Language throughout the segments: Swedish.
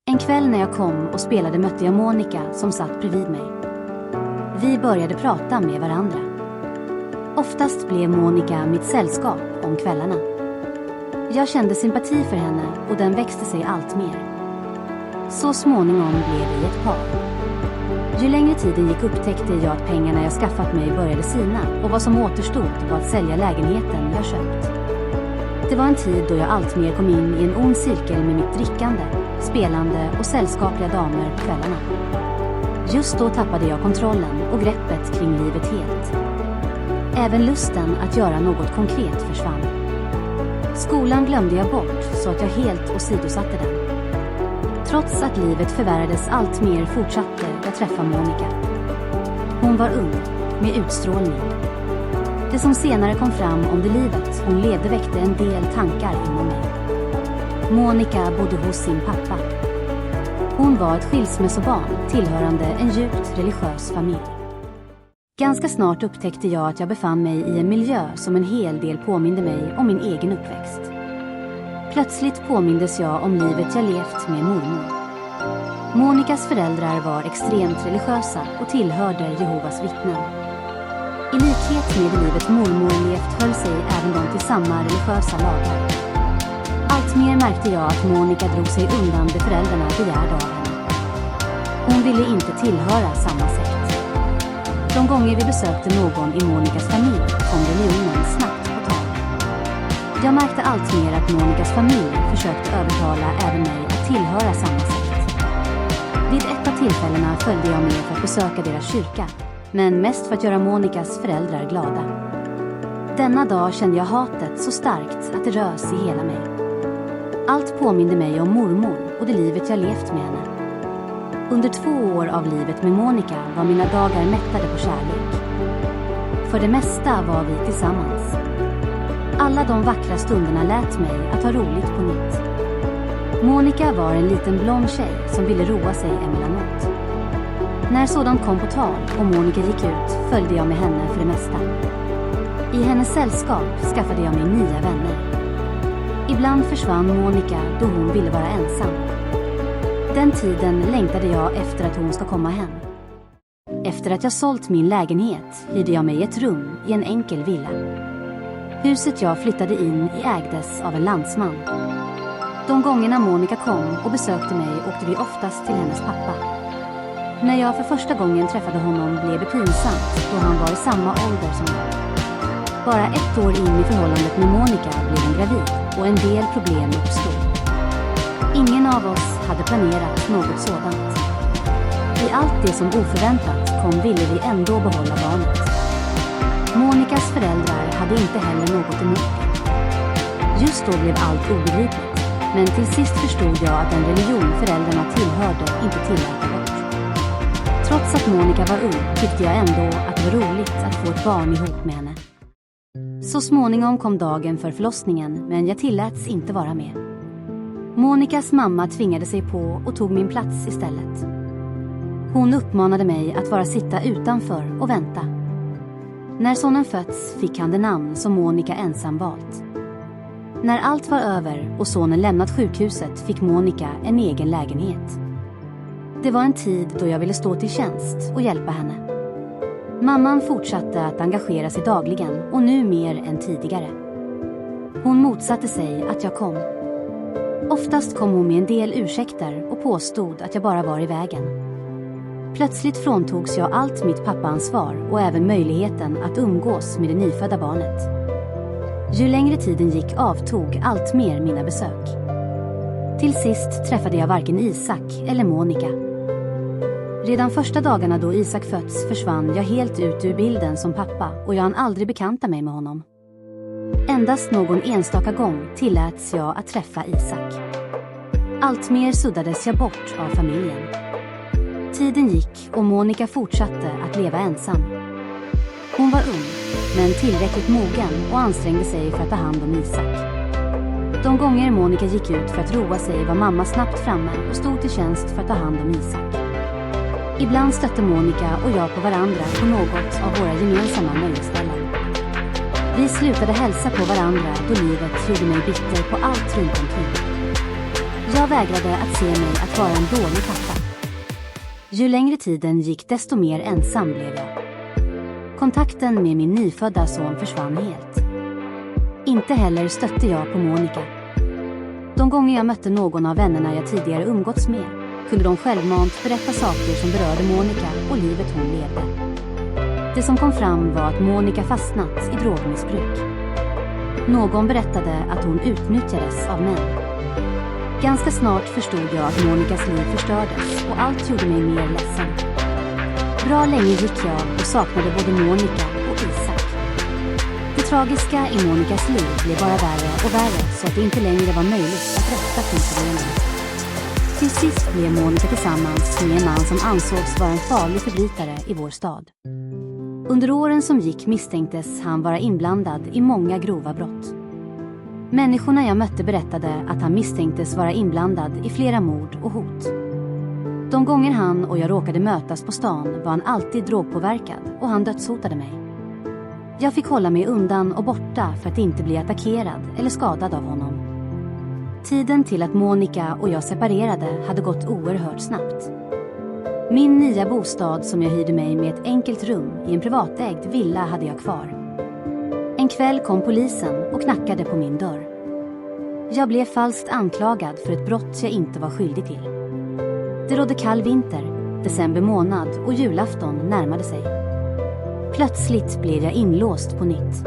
En kväll när jag kom och spelade mötte jag Monica som satt bredvid mig. Vi började prata med varandra. Oftast blev Monica mitt sällskap om kvällarna. Jag kände sympati för henne och den växte sig allt mer. Så småningom blev vi ett par. Ju längre tiden gick upptäckte jag att pengarna jag skaffat mig började sina och vad som återstod var att sälja lägenheten jag köpt. Det var en tid då jag allt mer kom in i en ond cirkel med mitt drickande, spelande och sällskapliga damer på kvällarna. Just då tappade jag kontrollen och greppet kring livet helt. Även lusten att göra något konkret försvann. Skolan glömde jag bort så att jag helt åsidosatte den. Trots att livet förvärrades allt mer fortsatte jag träffa Monica. Hon var ung, med utstrålning. Det som senare kom fram om det livet hon levde väckte en del tankar inom mig. Monica bodde hos sin pappa. Hon var ett skilsmässobarn tillhörande en djupt religiös familj. Ganska snart upptäckte jag att jag befann mig i en miljö som en hel del påminde mig om min egen uppväxt. Plötsligt påmindes jag om livet jag levt med mormor. Monicas föräldrar var extremt religiösa och tillhörde Jehovas vittnen. I likhet med det livet mormor levt höll sig även de till samma religiösa lagar. Allt mer märkte jag att Monica drog sig undan det föräldrarna begärde av henne. Hon ville inte tillhöra samma sekt. De gånger vi besökte någon i Monicas familj kom religionen snabbt på tal. Jag märkte allt mer att Monicas familj försökte övertala även mig att tillhöra samma sekt. Vid ett av tillfällena följde jag med för att besöka deras kyrka, men mest för att göra Monicas föräldrar glada. Denna dag kände jag hatet så starkt att det rös i hela mig. Allt påminde mig om mormor och det livet jag levt med henne. Under 2 år av livet med Monica var mina dagar mättade på kärlek. För det mesta var vi tillsammans. Alla de vackra stunderna lät mig att ha roligt på nytt. Monica var en liten blond tjej som ville roa sig emellanåt. När sådant kom på tal och Monica gick ut följde jag med henne för det mesta. I hennes sällskap skaffade jag mig nya vänner. Ibland försvann Monica då hon ville vara ensam. Den tiden längtade jag efter att hon ska komma hem. Efter att jag sålt min lägenhet hyrde jag mig ett rum i en enkel villa. Huset jag flyttade in i ägdes av en landsman. De gångerna Monica kom och besökte mig åkte vi oftast till hennes pappa. När jag för första gången träffade honom blev det pinsamt då han var i samma ålder som jag. Bara 1 år in i förhållandet med Monica blev hon gravid och en del problem uppstod. Ingen av oss hade planerat något sådant. I allt det som oförväntat kom ville vi ändå behålla barnet. Monicas föräldrar hade inte heller något emot det. Just då blev allt obegripligt, men till sist förstod jag att den religion föräldrarna tillhörde inte tillät abort. Trots att Monica var ung tyckte jag ändå att det var roligt att få ett barn ihop med henne. Så småningom kom dagen för förlossningen, men jag tilläts inte vara med. Monicas mamma tvingade sig på och tog min plats istället. Hon uppmanade mig att bara sitta utanför och vänta. När sonen fötts fick han det namn som Monica ensam valt. När allt var över och sonen lämnat sjukhuset fick Monica en egen lägenhet. Det var en tid då jag ville stå till tjänst och hjälpa henne. Mamman fortsatte att engagera sig dagligen och nu mer än tidigare. Hon motsatte sig att jag kom. Oftast kom hon med en del ursäkter och påstod att jag bara var i vägen. Plötsligt fråntogs jag allt mitt pappansvar och även möjligheten att umgås med det nyfödda barnet. Ju längre tiden gick avtog allt mer mina besök. Till sist träffade jag varken Isak eller Monica. Redan första dagarna då Isak fötts försvann jag helt ut ur bilden som pappa och jag hann aldrig bekanta mig med honom. Endast någon enstaka gång tilläts jag att träffa Isak. Allt mer suddades jag bort av familjen. Tiden gick och Monica fortsatte att leva ensam. Hon var ung, men tillräckligt mogen och ansträngde sig för att ta hand om Isak. De gånger Monica gick ut för att roa sig var mamma snabbt framme och stod till tjänst för att ta hand om Isak. Ibland stötte Monica och jag på varandra på något av våra gemensamma nöjesställen. Vi slutade hälsa på varandra då livet gjorde mig bitter på allt runt omkring. Jag vägrade att se mig att vara en dålig pappa. Ju längre tiden gick desto mer ensam blev jag. Kontakten med min nyfödda son försvann helt. Inte heller stötte jag på Monica. De gånger jag mötte någon av vännerna jag tidigare umgåtts med kunde de självmant berätta saker som berörde Monica och livet hon levde. Det som kom fram var att Monica fastnat i drogmissbruk. Någon berättade att hon utnyttjades av män. Ganska snart förstod jag att Monicas liv förstördes och allt gjorde mig mer ledsen. Bra länge gick jag och saknade både Monica och Isak. Det tragiska i Monicas liv blev bara värre och värre så att det inte längre var möjligt att rätta till problemen. Till sist blev Monica tillsammans med en man som ansågs vara en farlig förbrytare i vår stad. Under åren som gick misstänktes han vara inblandad i många grova brott. Människorna jag mötte berättade att han misstänktes vara inblandad i flera mord och hot. De gånger han och jag råkade mötas på stan var han alltid drogpåverkad och han dödshotade mig. Jag fick hålla mig undan och borta för att inte bli attackerad eller skadad av honom. Tiden till att Monica och jag separerade hade gått oerhört snabbt. Min nya bostad som jag hyrde mig med ett enkelt rum i en privatägd villa hade jag kvar. En kväll kom polisen och knackade på min dörr. Jag blev falskt anklagad för ett brott jag inte var skyldig till. Det rådde kall vinter, december månad och julafton närmade sig. Plötsligt blev jag inlåst på nytt.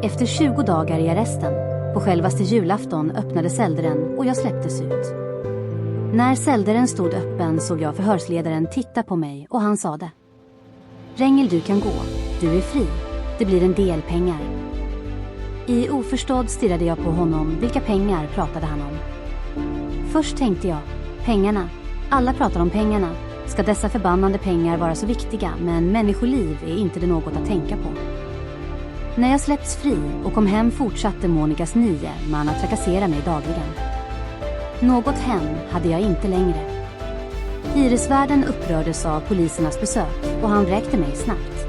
Efter 20 dagar i arresten, på självaste julafton öppnade celldörren och jag släpptes ut. När celldörren stod öppen såg jag förhörsledaren titta på mig och han sade: Rengel, du kan gå, du är fri, det blir en del pengar. I oförstådd stirrade jag på honom, vilka pengar pratade han om? Först tänkte jag, pengarna, alla pratar om pengarna, ska dessa förbannade pengar vara så viktiga, men människoliv är inte det något att tänka på. När jag släppts fri och kom hem fortsatte Monicas nye man att trakassera mig dagligen. Något hem hade jag inte längre. Hyresvärden upprördes av polisernas besök och han vräkte mig snabbt.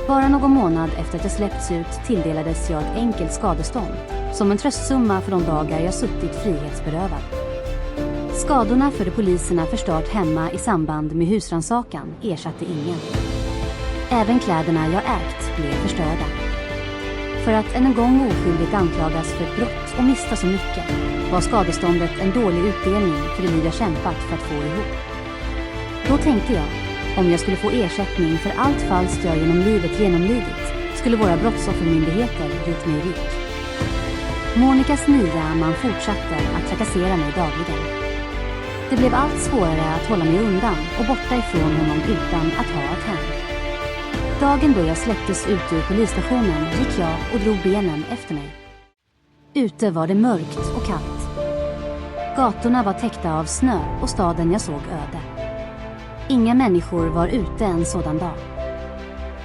Bara någon månad efter att jag släppts ut tilldelades jag ett enkelt skadestånd som en tröstsumma för de dagar jag suttit frihetsberövad. Skadorna för de poliserna förstört hemma i samband med husrannsakan ersatte ingen. Även kläderna jag ägt blev förstörda. För att en gång oskyldigt anklagas för ett brott och mista så mycket var skadeståndet en dålig utdelning för det liv jag kämpat för att få ihop. Då tänkte jag, om jag skulle få ersättning för allt falskt jag genom livet genomlidit, skulle våra brottsoffermyndigheter gjort mig rik. Monicas nya man fortsatte att trakassera mig dagligen. Det blev allt svårare att hålla mig undan och borta ifrån honom utan att ha ett hem. Dagen då jag släpptes ut ur polisstationen gick jag och drog benen efter mig. Ute var det mörkt och kallt. Gatorna var täckta av snö och staden jag såg öde. Inga människor var ute en sådan dag.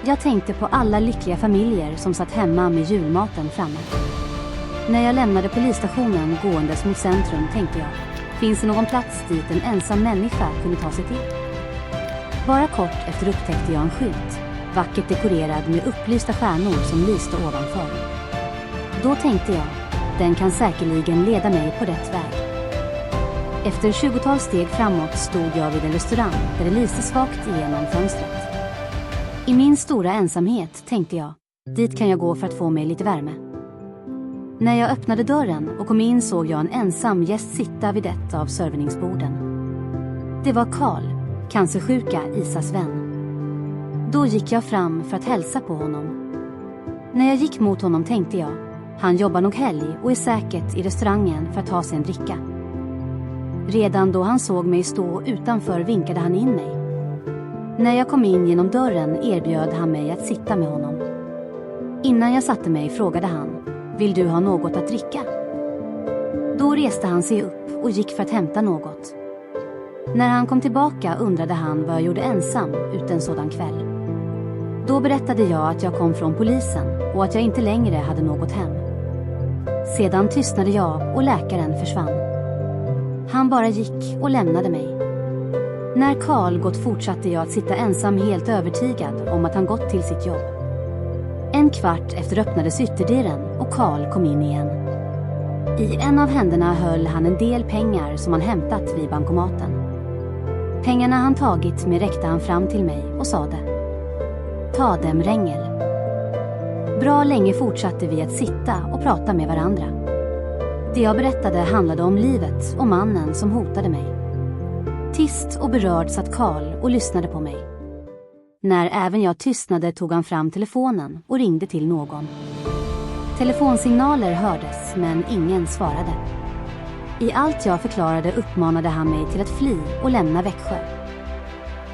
Jag tänkte på alla lyckliga familjer som satt hemma med julmaten framme. När jag lämnade polisstationen gåendes mot centrum tänkte jag, finns det någon plats dit en ensam människa kunde ta sig till? Bara kort efter upptäckte jag en skylt, vackert dekorerad med upplysta stjärnor som lyste ovanför. Då tänkte jag, den kan säkerligen leda mig på rätt väg. Efter 20-tal steg framåt stod jag vid en restaurang där det lyste svagt igenom fönstret. I min stora ensamhet tänkte jag, dit kan jag gå för att få mig lite värme. När jag öppnade dörren och kom in såg jag en ensam gäst sitta vid ett av serveringsborden. Det var Karl, cancersjuka Isas vän. Då gick jag fram för att hälsa på honom. När jag gick mot honom tänkte jag, han jobbar nog helg och är säkert i restaurangen för att ta sig en dricka. Redan då han såg mig stå utanför vinkade han in mig. När jag kom in genom dörren erbjöd han mig att sitta med honom. Innan jag satte mig frågade han, vill du ha något att dricka? Då reste han sig upp och gick för att hämta något. När han kom tillbaka undrade han vad jag gjorde ensam ut en sådan kväll. Då berättade jag att jag kom från polisen och att jag inte längre hade något hem. Sedan tystnade jag och läkaren försvann. Han bara gick och lämnade mig. När Karl gått fortsatte jag att sitta ensam helt övertygad om att han gått till sitt jobb. En kvart efter öppnades ytterdörren och Karl kom in igen. I en av händerna höll han en del pengar som han hämtat vid bankomaten. Pengarna han tagit med räckte han fram till mig och sade: "Ta dem, Rängel." Bra länge fortsatte vi att sitta och prata med varandra. Det jag berättade handlade om livet och mannen som hotade mig. Tyst och berörd satt Karl och lyssnade på mig. När även jag tystnade tog han fram telefonen och ringde till någon. Telefonsignaler hördes, men ingen svarade. I allt jag förklarade uppmanade han mig till att fly och lämna Växjö.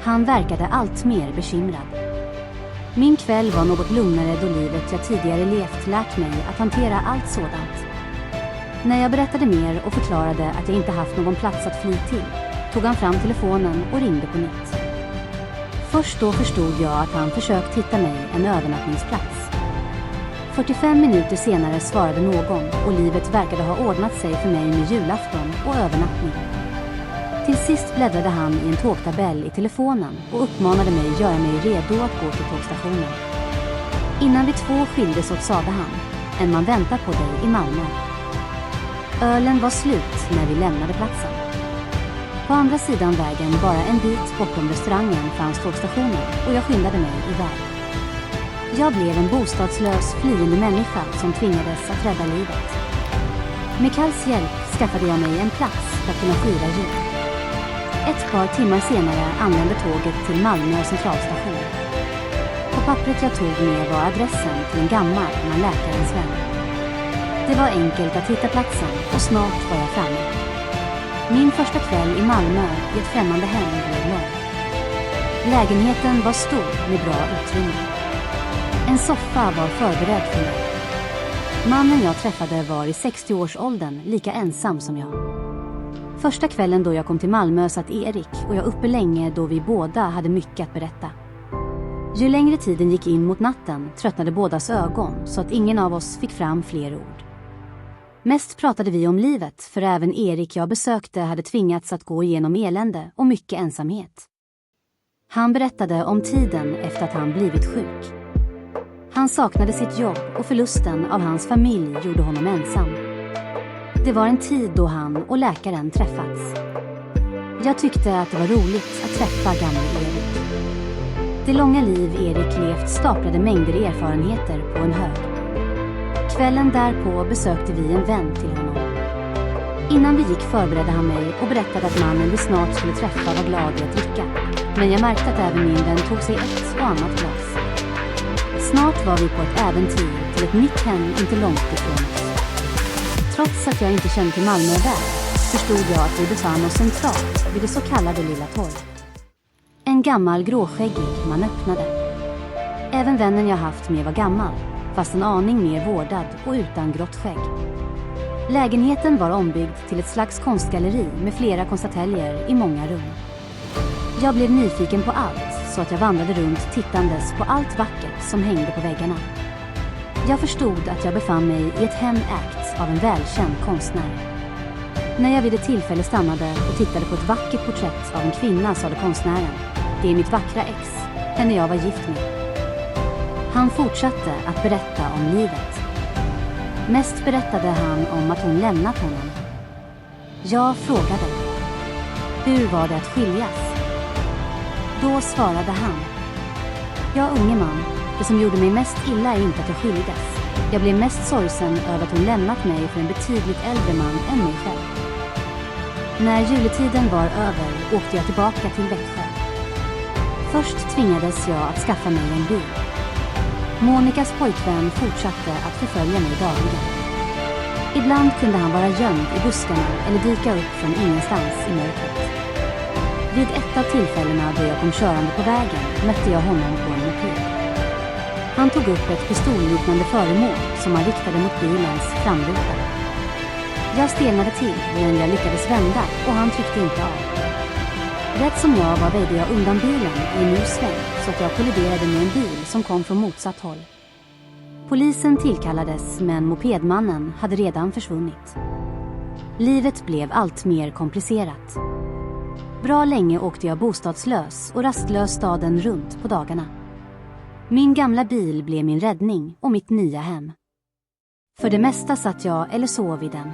Han verkade allt mer bekymrad. Min kväll var något lugnare då livet jag tidigare levt lärt mig att hantera allt sådant. När jag berättade mer och förklarade att jag inte haft någon plats att fly till, tog han fram telefonen och ringde på nytt. Först då förstod jag att han försökt hitta mig en övernattningsplats. 45 minuter senare svarade någon och livet verkade ha ordnat sig för mig med julafton och övernattning. Till sist bläddrade han i en tågtabell i telefonen och uppmanade mig göra mig redo att gå till tågstationen. Innan vi två skildes åt sade han: "En man väntar på dig i Malmö." Ölen var slut när vi lämnade platsen. På andra sidan vägen, bara en bit bortom restaurangen, fanns tågstationen och jag skyndade mig iväg. Jag blev en bostadslös, flyende människa som tvingades att rädda livet. Med Karls hjälp skaffade jag mig en plats för att kunna fira jul. Ett par timmar senare anlände tåget till Malmö centralstation. På pappret jag tog med var adressen till en gammal men läkarens vän. Det var enkelt att hitta platsen och snart var jag framme. Min första kväll i Malmö i ett främmande hem blev lång. Lägenheten var stor med bra utrymme. En soffa var förberedd för mig. Mannen jag träffade var i 60-årsåldern, lika ensam som jag. Första kvällen då jag kom till Malmö satt Erik och jag uppe länge då vi båda hade mycket att berätta. Ju längre tiden gick in mot natten tröttnade bådas ögon så att ingen av oss fick fram fler ord. Mest pratade vi om livet, för även Erik jag besökte hade tvingats att gå igenom elände och mycket ensamhet. Han berättade om tiden efter att han blivit sjuk. Han saknade sitt jobb och förlusten av hans familj gjorde honom ensam. Det var en tid då han och läkaren träffats. Jag tyckte att det var roligt att träffa gamle Erik. Det långa liv Erik levt staplade mängder erfarenheter på en hög. Kvällen därpå besökte vi en vän till honom. Innan vi gick förberedde han mig och berättade att mannen vi snart skulle träffa var glad i att dricka. Men jag märkte att även min vän tog sig ett och annat glas. Snart var vi på ett äventyr till ett nytt hem inte långt ifrån oss. Trots att jag inte kände till Malmö väl förstod jag att vi befann oss centralt vid det så kallade Lilla torg. En gammal gråskäggig man öppnade. Även vännen jag haft med var gammal, fast en aning mer vårdad och utan grått skägg. Lägenheten var ombyggd till ett slags konstgalleri med flera konstateljer i många rum. Jag blev nyfiken på allt så att jag vandrade runt tittandes på allt vackert som hängde på väggarna. Jag förstod att jag befann mig i ett hem ägt av en välkänd konstnär. När jag vid ett tillfälle stannade och tittade på ett vackert porträtt av en kvinna sade konstnären: "Det är mitt vackra ex, henne jag var gift med." Han fortsatte att berätta om livet. Mest berättade han om att hon lämnat honom. Jag frågade: "Hur var det att skiljas?" Då svarade han: "Ja, unge man, det som gjorde mig mest illa är inte att jag skildes. Jag blev mest sorgsen över att hon lämnat mig för en betydligt äldre man än mig själv." När juletiden var över åkte jag tillbaka till Växjö. Först tvingades jag att skaffa mig en bil. Monikas pojkvän fortsatte att förfölja mig dagligen. Ibland kunde han vara gömd i buskarna eller dyka upp från ingenstans i mörkret. Vid ett av tillfällena då jag kom körande på vägen mötte jag honom på en moped. Han tog upp ett pistolliknande föremål som han riktade mot bilens framruta. Jag stelnade till, men jag lyckades vända och han tryckte inte av. Rätt som jag var väjde jag undan bilen i en ny sväng så att jag kolliderade med en bil som kom från motsatt håll. Polisen tillkallades, men mopedmannen hade redan försvunnit. Livet blev allt mer komplicerat. Bra länge åkte jag bostadslös och rastlös staden runt på dagarna. Min gamla bil blev min räddning och mitt nya hem. För det mesta satt jag eller sov i den.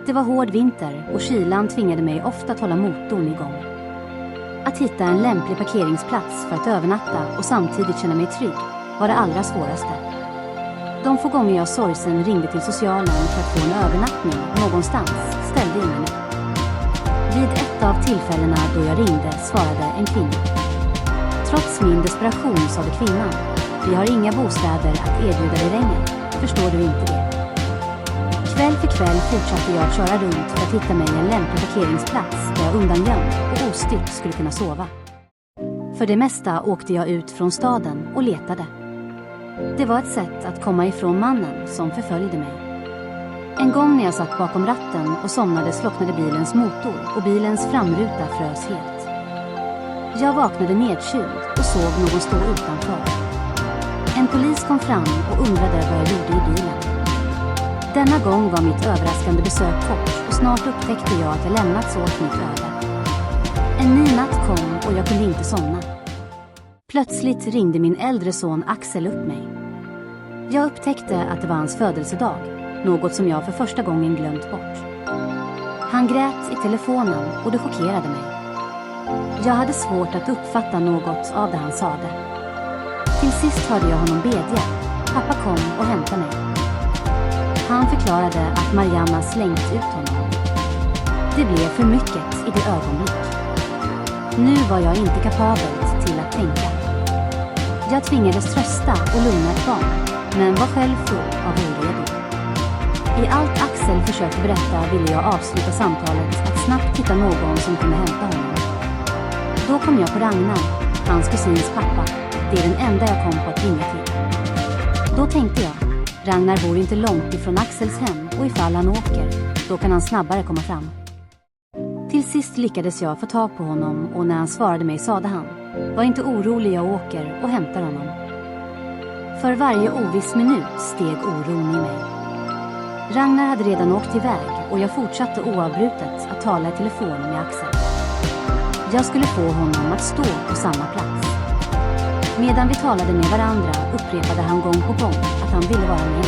Det var hård vinter och kylan tvingade mig ofta att hålla motorn igång. Att hitta en lämplig parkeringsplats för att övernatta och samtidigt känna mig trygg var det allra svåraste. De få gånger jag sorgsen ringde till socialen för att få en övernattning någonstans ställde ingen upp. Vid ett av tillfällena då jag ringde svarade en kvinna. Trots min desperation sade kvinnan: "Vi har inga bostäder att erbjuda dig längre, förstår du inte det?" Kväll för kväll fortsatte jag att köra runt för att hitta mig en lämplig parkeringsplats där jag undangömd och ostyrt skulle kunna sova. För det mesta åkte jag ut från staden och letade. Det var ett sätt att komma ifrån mannen som förföljde mig. En gång när jag satt bakom ratten och somnade slocknade bilens motor och bilens framruta frös helt. Jag vaknade nedkyld och såg någon stå utanför. En polis kom fram och undrade vad jag gjorde i bilen. Denna gång var mitt överraskande besök kort och snart upptäckte jag att jag lämnats åt mitt öde. En ny natt kom och jag kunde inte somna. Plötsligt ringde min äldre son Axel upp mig. Jag upptäckte att det var hans födelsedag, något som jag för första gången glömt bort. Han grät i telefonen och det chockerade mig. Jag hade svårt att uppfatta något av det han sade. Till sist hörde jag honom bedja. Pappa kom och hämtade mig. Han förklarade att Marianna slängt ut honom. Det blev för mycket i det ögonblick. Nu var jag inte kapabel till att tänka. Jag tvingades trösta och lugna ett barn, men var själv full av oredo. I allt Axel försökte berätta ville jag avsluta samtalet att snabbt hitta någon som kunde hämta honom. Då kom jag på Ragnar, hans kusins pappa. Det är den enda jag kom på att ringa till. Då tänkte jag, Ragnar bor inte långt ifrån Axels hem och ifall han åker, då kan han snabbare komma fram. Till sist lyckades jag få tag på honom och när han svarade mig sade han: "Var inte orolig, jag åker och hämtar honom." För varje oviss minut steg oron i mig. Ragnar hade redan åkt iväg och jag fortsatte oavbrutet att tala i telefon med Axel. Jag skulle få honom att stå på samma plats. Medan vi talade med varandra upprepade han gång på gång att han ville vara med.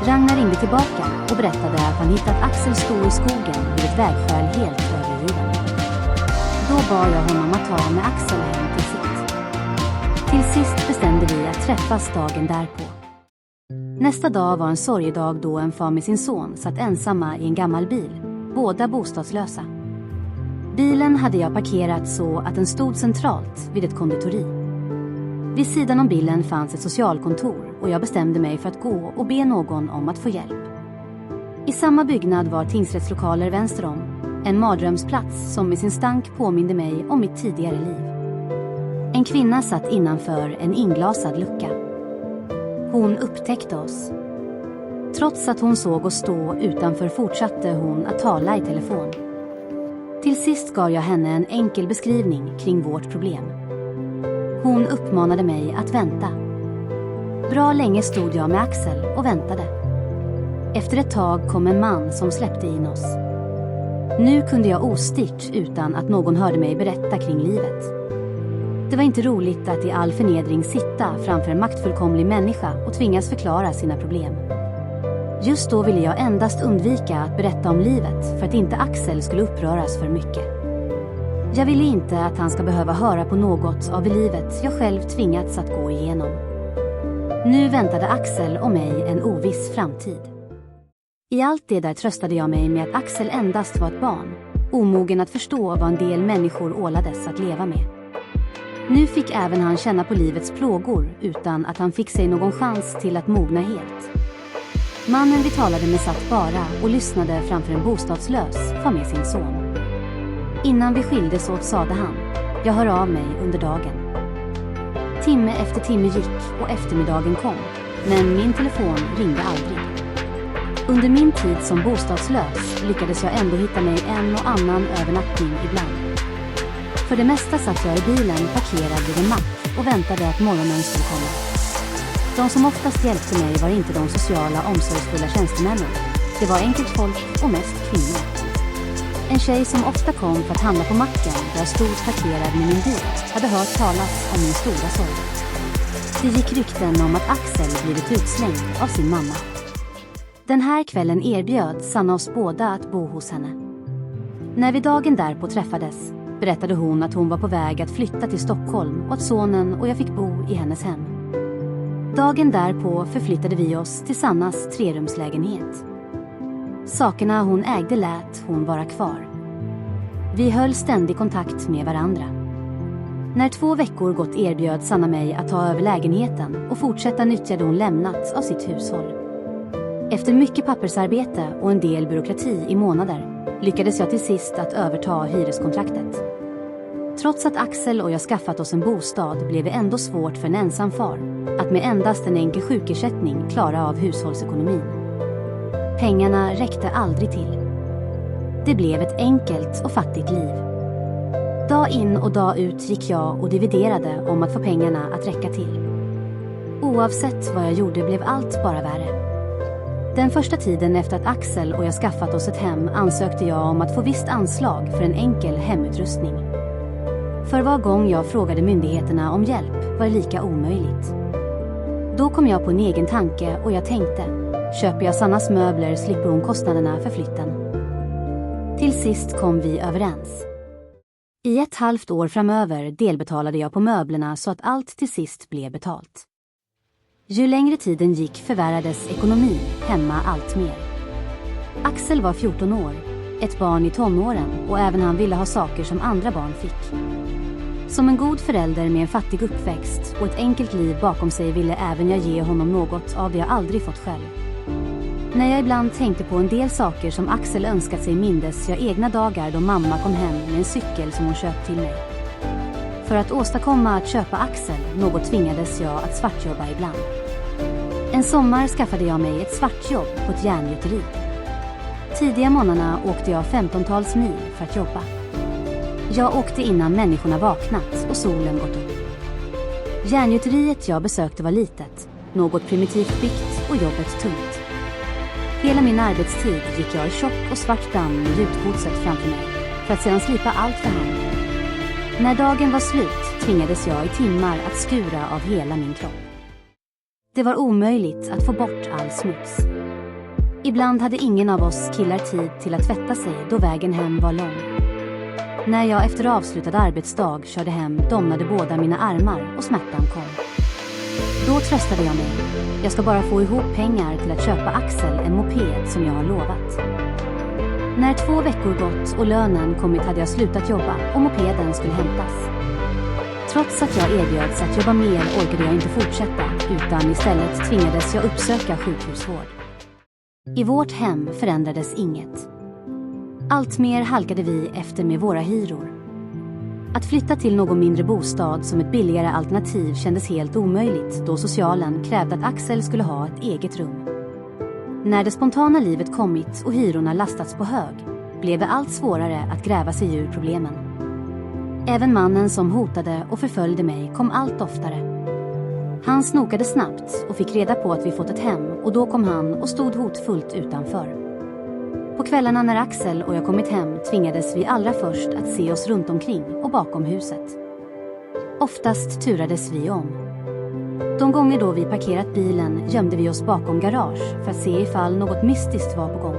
Ragnar ringde tillbaka och berättade att han hittat Axel stå i skogen vid ett vägskäl helt övergiven. Då bad jag honom att ta med Axel hem till sitt. Till sist bestämde vi att träffas dagen därpå. Nästa dag var en sorgedag då en far med sin son satt ensamma i en gammal bil, båda bostadslösa. Bilen hade jag parkerat så att den stod centralt vid ett konditori. Vid sidan om bilen fanns ett socialkontor och jag bestämde mig för att gå och be någon om att få hjälp. I samma byggnad var tingsrättslokaler vänster om, en mardrömsplats som med sin stank påminde mig om mitt tidigare liv. En kvinna satt innanför en inglasad lucka. Hon upptäckte oss. Trots att hon såg oss stå utanför fortsatte hon att tala i telefon. Till sist gav jag henne en enkel beskrivning kring vårt problem. Hon uppmanade mig att vänta. Bra länge stod jag med Axel och väntade. Efter ett tag kom en man som släppte in oss. Nu kunde jag ostyrt utan att någon hörde mig berätta kring livet. Det var inte roligt att i all förnedring sitta framför en maktfullkomlig människa och tvingas förklara sina problem. Just då ville jag endast undvika att berätta om livet för att inte Axel skulle uppröras för mycket. Jag ville inte att han ska behöva höra på något av livet jag själv tvingats att gå igenom. Nu väntade Axel och mig en oviss framtid. I allt det där tröstade jag mig med att Axel endast var ett barn, omogen att förstå vad en del människor ålades att leva med. Nu fick även han känna på livets plågor utan att han fick sig någon chans till att mogna helt. Mannen vi talade med satt bara och lyssnade framför en bostadslös far med sin son. Innan vi skildes åt sade han: "Jag hör av mig under dagen." Timme efter timme gick och eftermiddagen kom, men min telefon ringde aldrig. Under min tid som bostadslös lyckades jag ändå hitta mig en och annan övernattning ibland. För det mesta satt jag i bilen parkerad vid en mack och väntade att morgonen skulle komma. De som oftast hjälpte mig var inte de sociala, omsorgsfulla tjänstemännen. Det var enkelt folk och mest kvinnor. En tjej som ofta kom för att handla på macken där jag stod parkerad med min bil hade hört talas om min stora sorg. Det gick rykten om att Axel blivit utslängd av sin mamma. Den här kvällen erbjöd Sanna oss båda att bo hos henne. När vi dagen därpå träffades berättade hon att hon var på väg att flytta till Stockholm och att sonen och jag fick bo i hennes hem. Dagen därpå förflyttade vi oss till Sannas 3-rumslägenhet. Sakerna hon ägde lät hon vara kvar. Vi höll ständig kontakt med varandra. När 2 veckor gått erbjöd Sanna mig att ta över lägenheten och fortsätta nyttja det hon lämnat av sitt hushåll. Efter mycket pappersarbete och en del byråkrati i månader lyckades jag till sist att överta hyreskontraktet. Trots att Axel och jag skaffat oss en bostad blev det ändå svårt för en ensam far att med endast en enkel sjukersättning klara av hushållsekonomin. Pengarna räckte aldrig till. Det blev ett enkelt och fattigt liv. Dag in och dag ut gick jag och dividerade om att få pengarna att räcka till. Oavsett vad jag gjorde blev allt bara värre. Den första tiden efter att Axel och jag skaffat oss ett hem ansökte jag om att få visst anslag för en enkel hemutrustning. För var gång jag frågade myndigheterna om hjälp var det lika omöjligt. Då kom jag på en egen tanke och jag tänkte, köper jag Sannas möbler slipper hon kostnaderna för flytten. Till sist kom vi överens. I 1,5 år framöver delbetalade jag på möblerna så att allt till sist blev betalt. Ju längre tiden gick förvärrades ekonomin hemma allt mer. Axel var 14 år, ett barn i tonåren och även han ville ha saker som andra barn fick. Som en god förälder med en fattig uppväxt och ett enkelt liv bakom sig ville även jag ge honom något av det jag aldrig fått själv. När jag ibland tänkte på en del saker som Axel önskat sig mindes jag egna dagar då mamma kom hem med en cykel som hon köpt till mig. För att åstadkomma att köpa Axel något tvingades jag att svartjobba ibland. En sommar skaffade jag mig ett svartjobb på ett järngjuteri. Tidiga morgnarna åkte jag 15-tals mil för att jobba. Jag åkte innan människorna vaknat och solen gått upp. Järngjuteriet jag besökte var litet, något primitivt byggt och jobbet tungt. Hela min arbetstid gick jag i tjock och svart damm med gjutgodset framför mig för att sedan slipa allt för hand. När dagen var slut tvingades jag i timmar att skura av hela min kropp. Det var omöjligt att få bort all smuts. Ibland hade ingen av oss killar tid till att tvätta sig då vägen hem var lång. När jag efter avslutad arbetsdag körde hem domnade båda mina armar och smärtan kom. Då tröstade jag mig. Jag ska bara få ihop pengar till att köpa Axel en moped som jag har lovat. När 2 veckor gått och lönen kommit hade jag slutat jobba och mopeden skulle hämtas. Trots att jag erbjöds att jobba mer orkade jag inte fortsätta utan istället tvingades jag uppsöka sjukhusvård. I vårt hem förändrades inget. Allt mer halkade vi efter med våra hyror. Att flytta till någon mindre bostad som ett billigare alternativ kändes helt omöjligt då socialen krävde att Axel skulle ha ett eget rum. När det spontana livet kommit och hyrorna lastats på hög blev det allt svårare att gräva sig ur problemen. Även mannen som hotade och förföljde mig kom allt oftare. Han snokade snabbt och fick reda på att vi fått ett hem och då kom han och stod hotfullt utanför. På kvällarna när Axel och jag kommit hem tvingades vi allra först att se oss runt omkring och bakom huset. Oftast turades vi om. De gånger då vi parkerat bilen gömde vi oss bakom garage för att se ifall något mystiskt var på gång.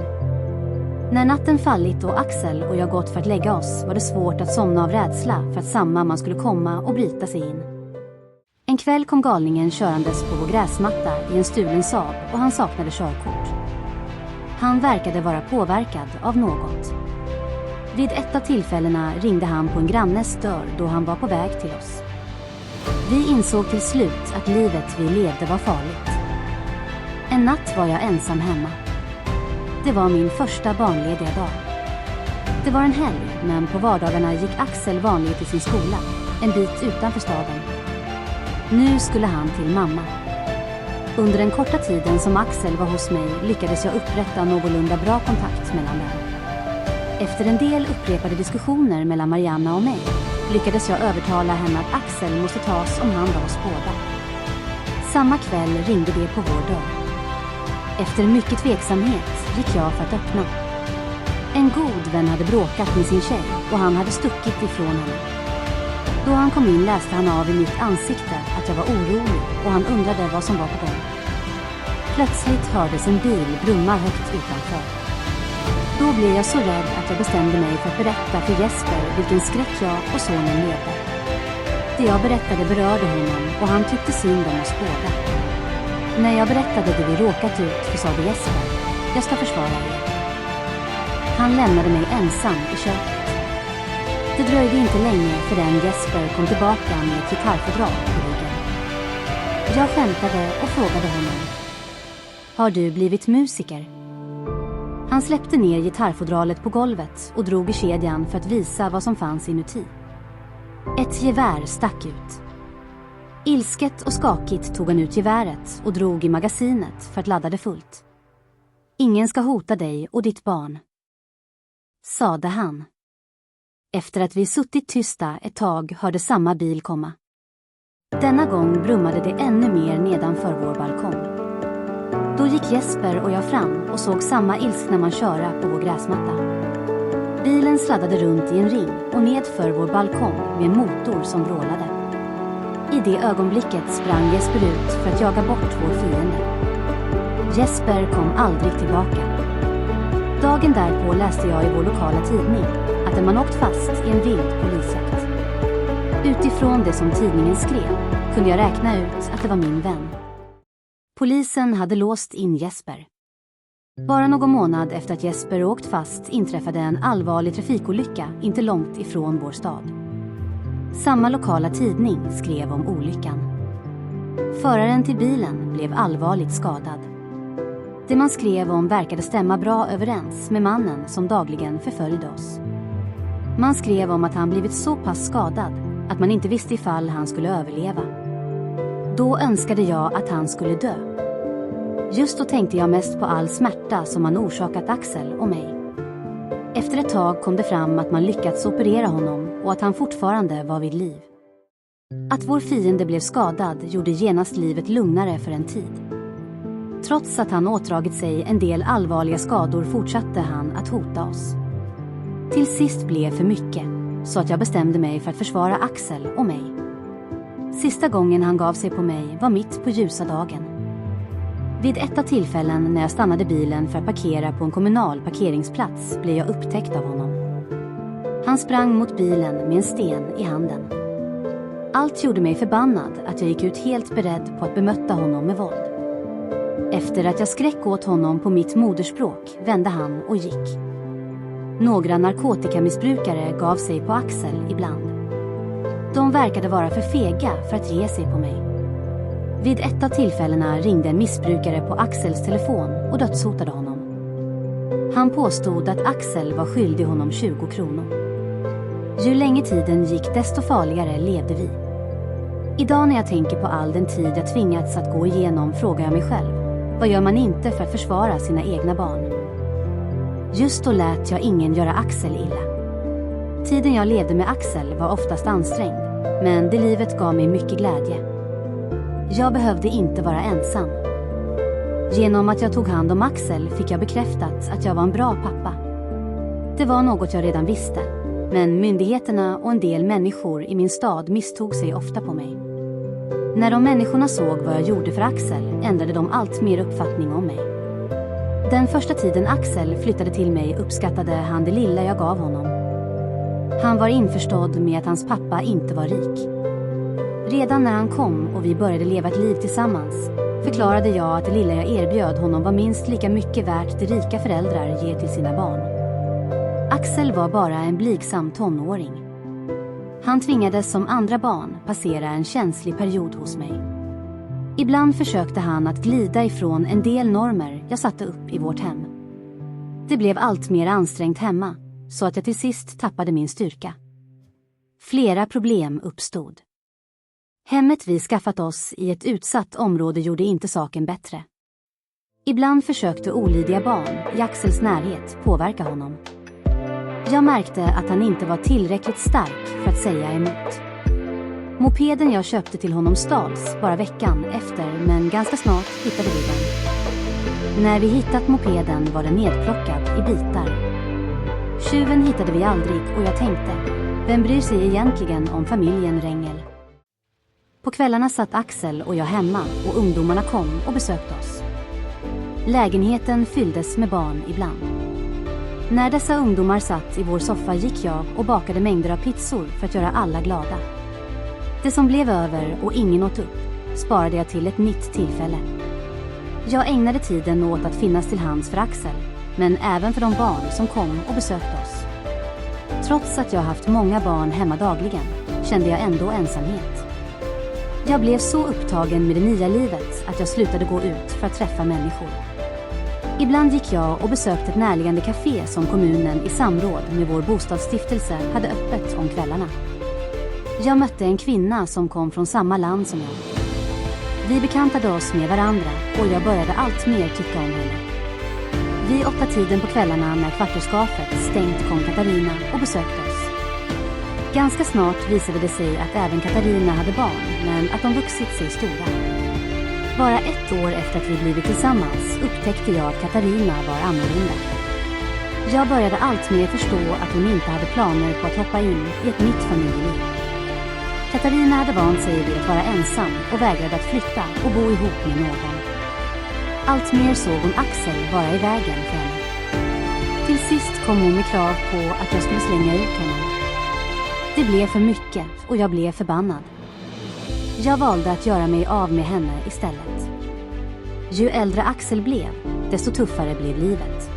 När natten fallit och Axel och jag gått för att lägga oss var det svårt att somna av rädsla för att samma man skulle komma och bryta sig in. En kväll kom galningen körandes på vår gräsmatta i en stulen Saab och han saknade körkort. Han verkade vara påverkad av något. Vid ett av tillfällena ringde han på en grannes dörr då han var på väg till oss. Vi insåg till slut att livet vi levde var farligt. En natt var jag ensam hemma. Det var min första barnlediga dag. Det var en helg, men på vardagarna gick Axel vanligt till sin skola, en bit utanför staden. Nu skulle han till mamma. Under den korta tiden som Axel var hos mig lyckades jag upprätta någorlunda bra kontakt mellan dem. Efter en del upprepade diskussioner mellan Marianna och mig lyckades jag övertala henne att Axel måste tas om hand av oss båda. Samma kväll ringde det på vår dörr. Efter mycket tveksamhet gick jag för att öppna. En god vän hade bråkat med sin tjej och han hade stuckit ifrån henne. Då han kom in läste han av i mitt ansikte att att jag var orolig och han undrade vad som var på gång. Plötsligt hördes en bil brumma högt utanför. Då blev jag så rädd att jag bestämde mig för att berätta för Jesper vilken skräck jag och sonen levde. Det jag berättade berörde honom och han tyckte synd om oss båda. När jag berättade det vi råkat ut för sade Jesper: jag ska försvara er. Han lämnade mig ensam i köket. Det dröjde inte länge förrän Jesper kom tillbaka med ett gitarrfodral på ryggen. Jag skämtade och frågade honom: har du blivit musiker? Han släppte ner gitarrfodralet på golvet och drog i kedjan för att visa vad som fanns inuti. Ett gevär stack ut. Ilsket och skakigt tog han ut geväret och drog i magasinet för att ladda det fullt. Ingen ska hota dig och ditt barn, sade han. Efter att vi suttit tysta ett tag hörde samma bil komma. Denna gång brummade det ännu mer nedanför vår balkong. Då gick Jesper och jag fram och såg samma ilskna man köra på vår gräsmatta. Bilen sladdade runt i en ring och nedför vår balkong med en motor som vrålade. I det ögonblicket sprang Jesper ut för att jaga bort vår fiende. Jesper kom aldrig tillbaka. Dagen därpå läste jag i vår lokala tidning att en man åkt fast i en vild polisjakt. Utifrån det som tidningen skrev kunde jag räkna ut att det var min vän. Polisen hade låst in Jesper. Bara någon månad efter att Jesper åkt fast inträffade en allvarlig trafikolycka inte långt ifrån vår stad. Samma lokala tidning skrev om olyckan. Föraren till bilen blev allvarligt skadad. Det man skrev om verkade stämma bra överens med mannen som dagligen förföljde oss. Man skrev om att han blivit så pass skadad att man inte visste ifall han skulle överleva. Då önskade jag att han skulle dö. Just då tänkte jag mest på all smärta som han orsakat Axel och mig. Efter ett tag kom det fram att man lyckats operera honom och att han fortfarande var vid liv. Att vår fiende blev skadad gjorde genast livet lugnare för en tid. Trots att han åtdragit sig en del allvarliga skador fortsatte han att hota oss. Till sist blev för mycket, så att jag bestämde mig för att försvara Axel och mig. Sista gången han gav sig på mig var mitt på ljusa dagen. Vid ett av tillfällen när jag stannade bilen för att parkera på en kommunal parkeringsplats blev jag upptäckt av honom. Han sprang mot bilen med en sten i handen. Allt gjorde mig förbannad att jag gick ut helt beredd på att bemöta honom med våld. Efter att jag skräck åt honom på mitt moderspråk vände han och gick. Några narkotikamissbrukare gav sig på Axel ibland. De verkade vara för fega för att ge sig på mig. Vid ett av tillfällena ringde en missbrukare på Axels telefon och dödshotade honom. Han påstod att Axel var skyldig honom 20 kronor. Ju längre tiden gick desto farligare levde vi. Idag när jag tänker på all den tid jag tvingats att gå igenom frågar jag mig själv: vad gör man inte för att försvara sina egna barn? Just då lät jag ingen göra Axel illa. Tiden jag levde med Axel var oftast ansträngd, men det livet gav mig mycket glädje. Jag behövde inte vara ensam. Genom att jag tog hand om Axel fick jag bekräftat att jag var en bra pappa. Det var något jag redan visste, men myndigheterna och en del människor i min stad misstog sig ofta på mig. När de människorna såg vad jag gjorde för Axel ändrade de allt mer uppfattning om mig. Den första tiden Axel flyttade till mig uppskattade han det lilla jag gav honom. Han var införstådd med att hans pappa inte var rik. Redan när han kom och vi började leva ett liv tillsammans förklarade jag att det lilla jag erbjöd honom var minst lika mycket värt det rika föräldrar ger till sina barn. Axel var bara en blygsam tonåring. Han tvingades som andra barn passera en känslig period hos mig. Ibland försökte han att glida ifrån en del normer jag satte upp i vårt hem. Det blev allt mer ansträngt hemma, så att jag till sist tappade min styrka. Flera problem uppstod. Hemmet vi skaffat oss i ett utsatt område gjorde inte saken bättre. Ibland försökte olydiga barn i Axels närhet påverka honom. Jag märkte att han inte var tillräckligt stark för att säga emot. Mopeden jag köpte till honom stals bara veckan efter, men ganska snart hittade vi den. När vi hittat mopeden var den nedplockad i bitar. Tjuven hittade vi aldrig och jag tänkte, vem bryr sig egentligen om familjen Rengel? På kvällarna satt Axel och jag hemma och ungdomarna kom och besökte oss. Lägenheten fylldes med barn ibland. När dessa ungdomar satt i vår soffa gick jag och bakade mängder av pizzor för att göra alla glada. Det som blev över och ingen åt upp sparade jag till ett nytt tillfälle. Jag ägnade tiden åt att finnas till hands för Axel, men även för de barn som kom och besökte oss. Trots att jag haft många barn hemma dagligen kände jag ändå ensamhet. Jag blev så upptagen med det nya livet att jag slutade gå ut för att träffa människor. Ibland gick jag och besökte ett närliggande café som kommunen i samråd med vår bostadsstiftelse hade öppet om kvällarna. Jag mötte en kvinna som kom från samma land som jag. Vi bekantade oss med varandra och jag började allt mer tycka om henne. Vid 8-tiden på kvällarna när kvarterskafet stängt kom Katarina och besökte oss. Ganska snart visade det sig att även Katarina hade barn, men att de vuxit sig stora. Bara 1 år efter att vi blivit tillsammans upptäckte jag att Katarina var annorlunda. Jag började allt mer förstå att hon inte hade planer på att hoppa in i ett nytt familjeliv. Katarina hade vant sig vid att vara ensam och vägrade att flytta och bo ihop med någon. Allt mer såg hon Axel vara i vägen för henne. Till sist kom hon med krav på att jag skulle slänga ut honom. Det blev för mycket och jag blev förbannad. Jag valde att göra mig av med henne istället. Ju äldre Axel blev, desto tuffare blev livet.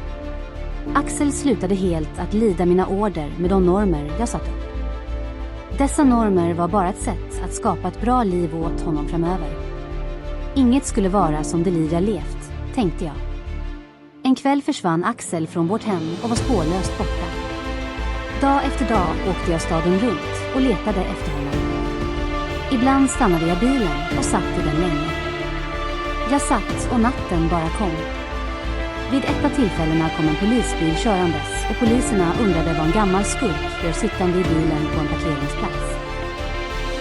Axel slutade helt att lyda mina order med de normer jag satt upp. Dessa normer var bara ett sätt att skapa ett bra liv åt honom framöver. Inget skulle vara som det liv jag levt, tänkte jag. En kväll försvann Axel från vårt hem och var spårlöst borta. Dag efter dag åkte jag staden runt och letade efter honom. Ibland stannade jag bilen och satt i den länge. Jag satt och natten bara kom. Vid ett av tillfällena kom en polisbil körandes och poliserna undrade vad en gammal skurk gör sittande i bilen på en parkeringsplats.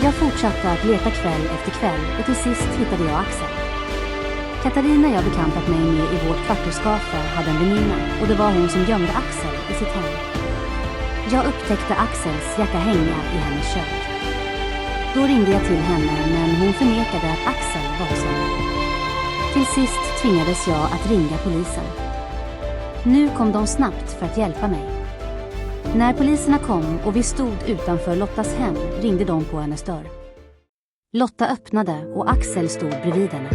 Jag fortsatte att leta kväll efter kväll och till sist hittade jag Axel. Katarina jag bekantat mig med i vårt kvarterskafe hade en väninna och det var hon som gömde Axel i sitt hem. Jag upptäckte Axels jacka hänga i hennes kök. Då ringde jag till henne men hon förnekade att Axel var hos henne. Till sist tvingades jag att ringa polisen. Nu kom de snabbt för att hjälpa mig. När poliserna kom och vi stod utanför Lottas hem ringde de på hennes dörr. Lotta öppnade och Axel stod bredvid henne.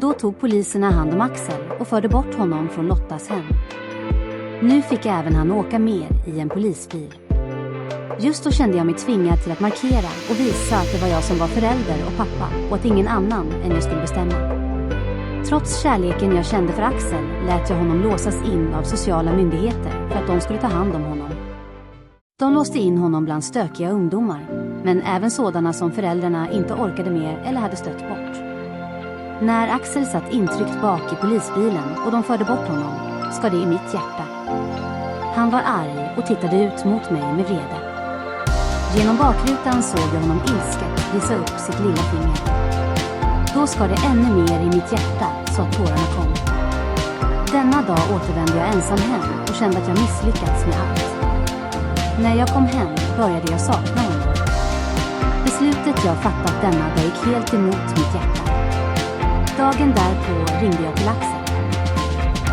Då tog poliserna hand om Axel och förde bort honom från Lottas hem. Nu fick även han åka med i en polisbil. Just då kände jag mig tvingad till att markera och visa att det var jag som var förälder och pappa och att ingen annan än jag skulle bestämma. Trots kärleken jag kände för Axel lät jag honom låsas in av sociala myndigheter för att de skulle ta hand om honom. De låste in honom bland stökiga ungdomar, men även sådana som föräldrarna inte orkade mer eller hade stött bort. När Axel satt intryckt bak i polisbilen och de förde bort honom, skar det i mitt hjärta. Han var arg och tittade ut mot mig med vrede. Genom bakrutan såg jag honom ilsket visa upp sitt lilla finger. Då skar det ännu mer i mitt hjärta så att tårarna kom. Denna dag återvände jag ensam hem och kände att jag misslyckats med allt. När jag kom hem började jag sakna honom. Beslutet jag fattat denna dag gick helt emot mitt hjärta. Dagen därpå ringde jag till Axel.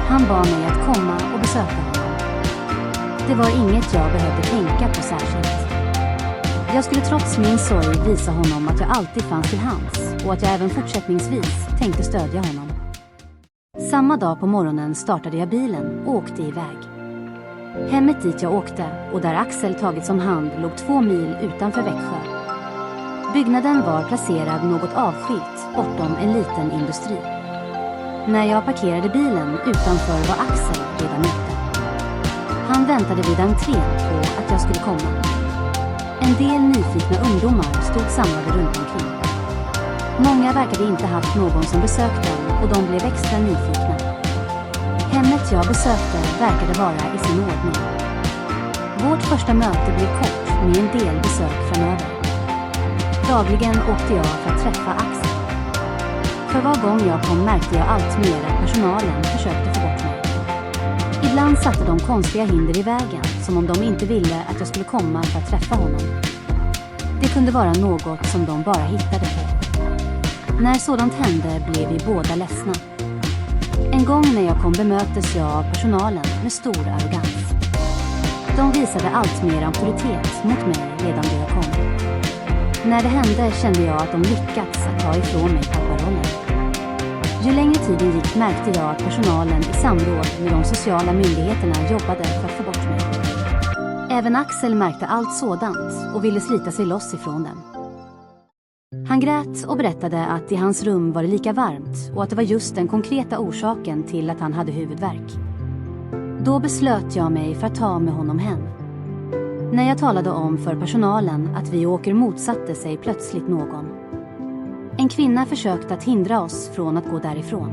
Han bad mig att komma och besöka honom. Det var inget jag behövde tänka på särskilt. Jag skulle trots min sorg visa honom att jag alltid fanns till hands och att jag även fortsättningsvis tänkte stödja honom. Samma dag på morgonen startade jag bilen och åkte iväg. Hemmet dit jag åkte och där Axel tagits om hand låg 2 mil utanför Växjö. Byggnaden var placerad något avskilt bortom en liten industri. När jag parkerade bilen utanför var Axel redan ute. Han väntade vid entrén på att jag skulle komma. En del nyfikna ungdomar stod samlade runt omkring. Många verkade inte haft någon som besökt dem och de blev extra nyfikna. Hemmet jag besökte verkade vara i sin ordning. Vårt första möte blev kort med en del besök framöver. Dagligen åkte jag för att träffa Axel. För var gång jag kom märkte jag allt mer att personalen försökte få bort mig. Ibland satte de konstiga hinder i vägen, som om de inte ville att jag skulle komma för att träffa honom. Det kunde vara något som de bara hittade på. När sådant hände blev vi båda ledsna. En gång när jag kom bemöttes jag av personalen med stor arrogans. De visade allt mer auktoritet mot mig redan då jag kom. När det hände kände jag att de lyckats att ta ifrån mig papparollen. Ju längre tiden gick märkte jag att personalen i samråd med de sociala myndigheterna jobbade för att få bort mig. Även Axel märkte allt sådant och ville slita sig loss ifrån dem. Han grät och berättade att i hans rum var det lika varmt och att det var just den konkreta orsaken till att han hade huvudvärk. Då beslöt jag mig för att ta med honom hem. När jag talade om för personalen att vi åker motsatte sig plötsligt någon. En kvinna försökte att hindra oss från att gå därifrån.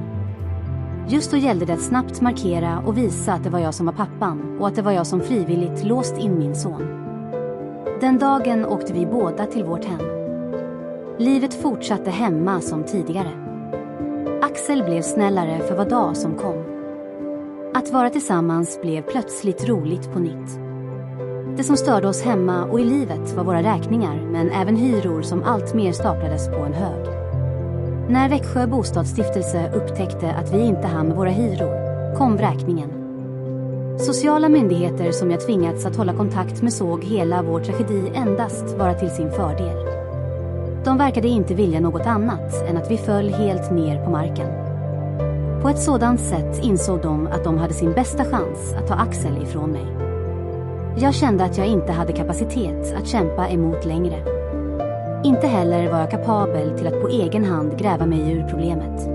Just då gällde det att snabbt markera och visa att det var jag som var pappan och att det var jag som frivilligt låst in min son. Den dagen åkte vi båda till vårt hem. Livet fortsatte hemma som tidigare. Axel blev snällare för var dag som kom. Att vara tillsammans blev plötsligt roligt på nytt. Det som störde oss hemma och i livet var våra räkningar, men även hyror som allt mer staplades på en hög. När Växjö bostadsstiftelse upptäckte att vi inte hann med våra hyror kom vräkningen. Sociala myndigheter som jag tvingats att hålla kontakt med såg hela vår tragedi endast vara till sin fördel. De verkade inte vilja något annat än att vi föll helt ner på marken. På ett sådant sätt insåg de att de hade sin bästa chans att ta Axel ifrån mig. Jag kände att jag inte hade kapacitet att kämpa emot längre. Inte heller var jag kapabel till att på egen hand gräva mig ur problemet.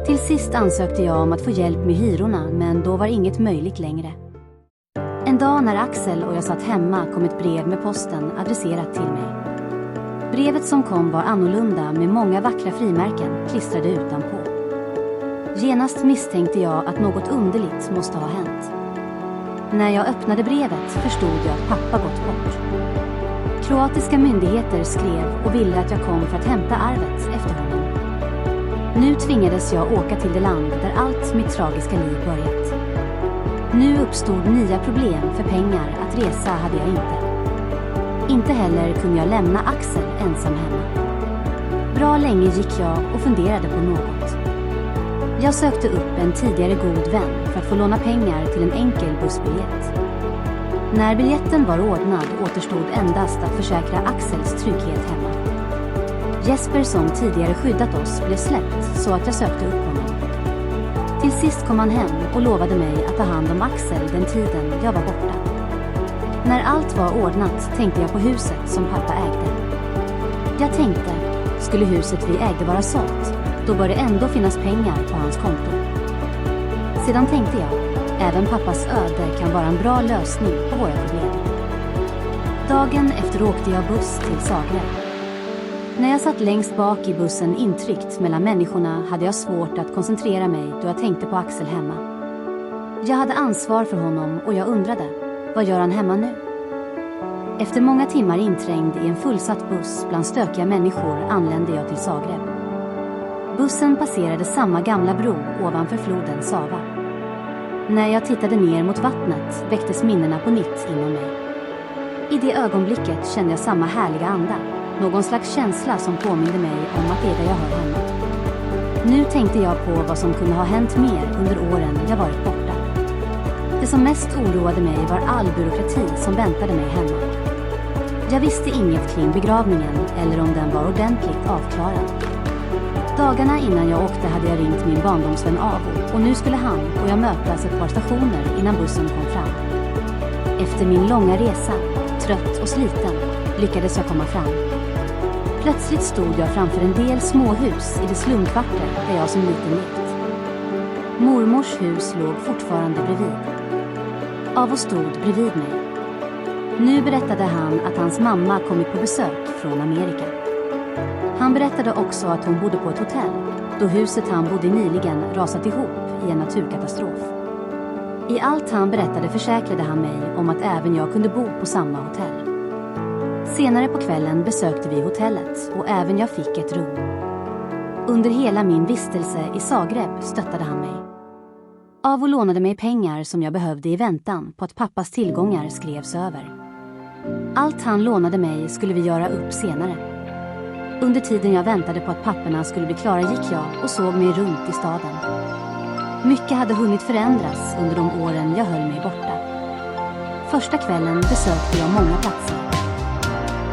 Till sist ansökte jag om att få hjälp med hyrorna, men då var inget möjligt längre. En dag när Axel och jag satt hemma kom ett brev med posten adresserat till mig. Brevet som kom var annorlunda med många vackra frimärken klistrade utanpå. Genast misstänkte jag att något underligt måste ha hänt. När jag öppnade brevet förstod jag att pappa gått bort. Kroatiska myndigheter skrev och ville att jag kom för att hämta arvet efter honom. Nu tvingades jag åka till det land där allt mitt tragiska liv börjat. Nu uppstod nya problem, för pengar att resa hade jag inte. Inte heller kunde jag lämna Axel ensam hemma. Bra länge gick jag och funderade på något. Jag sökte upp en tidigare god vän för att få låna pengar till en enkel bussbiljett. När biljetten var ordnad återstod endast att försäkra Axels trygghet hemma. Jesper, som tidigare skyddat oss, blev släppt så att jag sökte upp honom. Till sist kom han hem och lovade mig att ta hand om Axel den tiden jag var borta. När allt var ordnat tänkte jag på huset som pappa ägde. Jag tänkte, skulle huset vi ägde vara sålt, då bör det ändå finnas pengar på hans konto. Sedan tänkte jag, även pappas öde kan vara en bra lösning på våra problem. Dagen efter åkte jag buss till Zagreb. När jag satt längst bak i bussen intryckt mellan människorna hade jag svårt att koncentrera mig då jag tänkte på Axel hemma. Jag hade ansvar för honom och jag undrade, vad gör han hemma nu? Efter många timmar inträngd i en fullsatt buss bland stökiga människor anlände jag till Zagreb. Bussen passerade samma gamla bro ovanför floden Sava. När jag tittade ner mot vattnet väcktes minnena på nytt inom mig. I det ögonblicket kände jag samma härliga anda, någon slags känsla som påminde mig om att det är där jag hör hemma. Nu tänkte jag på vad som kunde ha hänt mer under åren jag varit borta. Det som mest oroade mig var all byråkrati som väntade mig hemma. Jag visste inget kring begravningen eller om den var ordentligt avklarad. Dagarna innan jag åkte hade jag ringt min barndomsvän Avo och nu skulle han och jag mötas ett par stationer innan bussen kom fram. Efter min långa resa, trött och sliten, lyckades jag komma fram. Plötsligt stod jag framför en del småhus i det slumkvarter där jag som liten lekt. Mormors hus låg fortfarande bredvid. Avo stod bredvid mig. Nu berättade han att hans mamma kommit på besök från Amerika. Han berättade också att hon bodde på ett hotell, då huset han bodde i nyligen rasat ihop i en naturkatastrof. I allt han berättade försäkrade han mig om att även jag kunde bo på samma hotell. Senare på kvällen besökte vi hotellet och även jag fick ett rum. Under hela min vistelse i Zagreb stöttade han mig. Avo lånade mig pengar som jag behövde i väntan på att pappas tillgångar skrevs över. Allt han lånade mig skulle vi göra upp senare. Under tiden jag väntade på att papporna skulle bli klara gick jag och såg mig runt i staden. Mycket hade hunnit förändras under de åren jag höll mig borta. Första kvällen besökte jag många platser.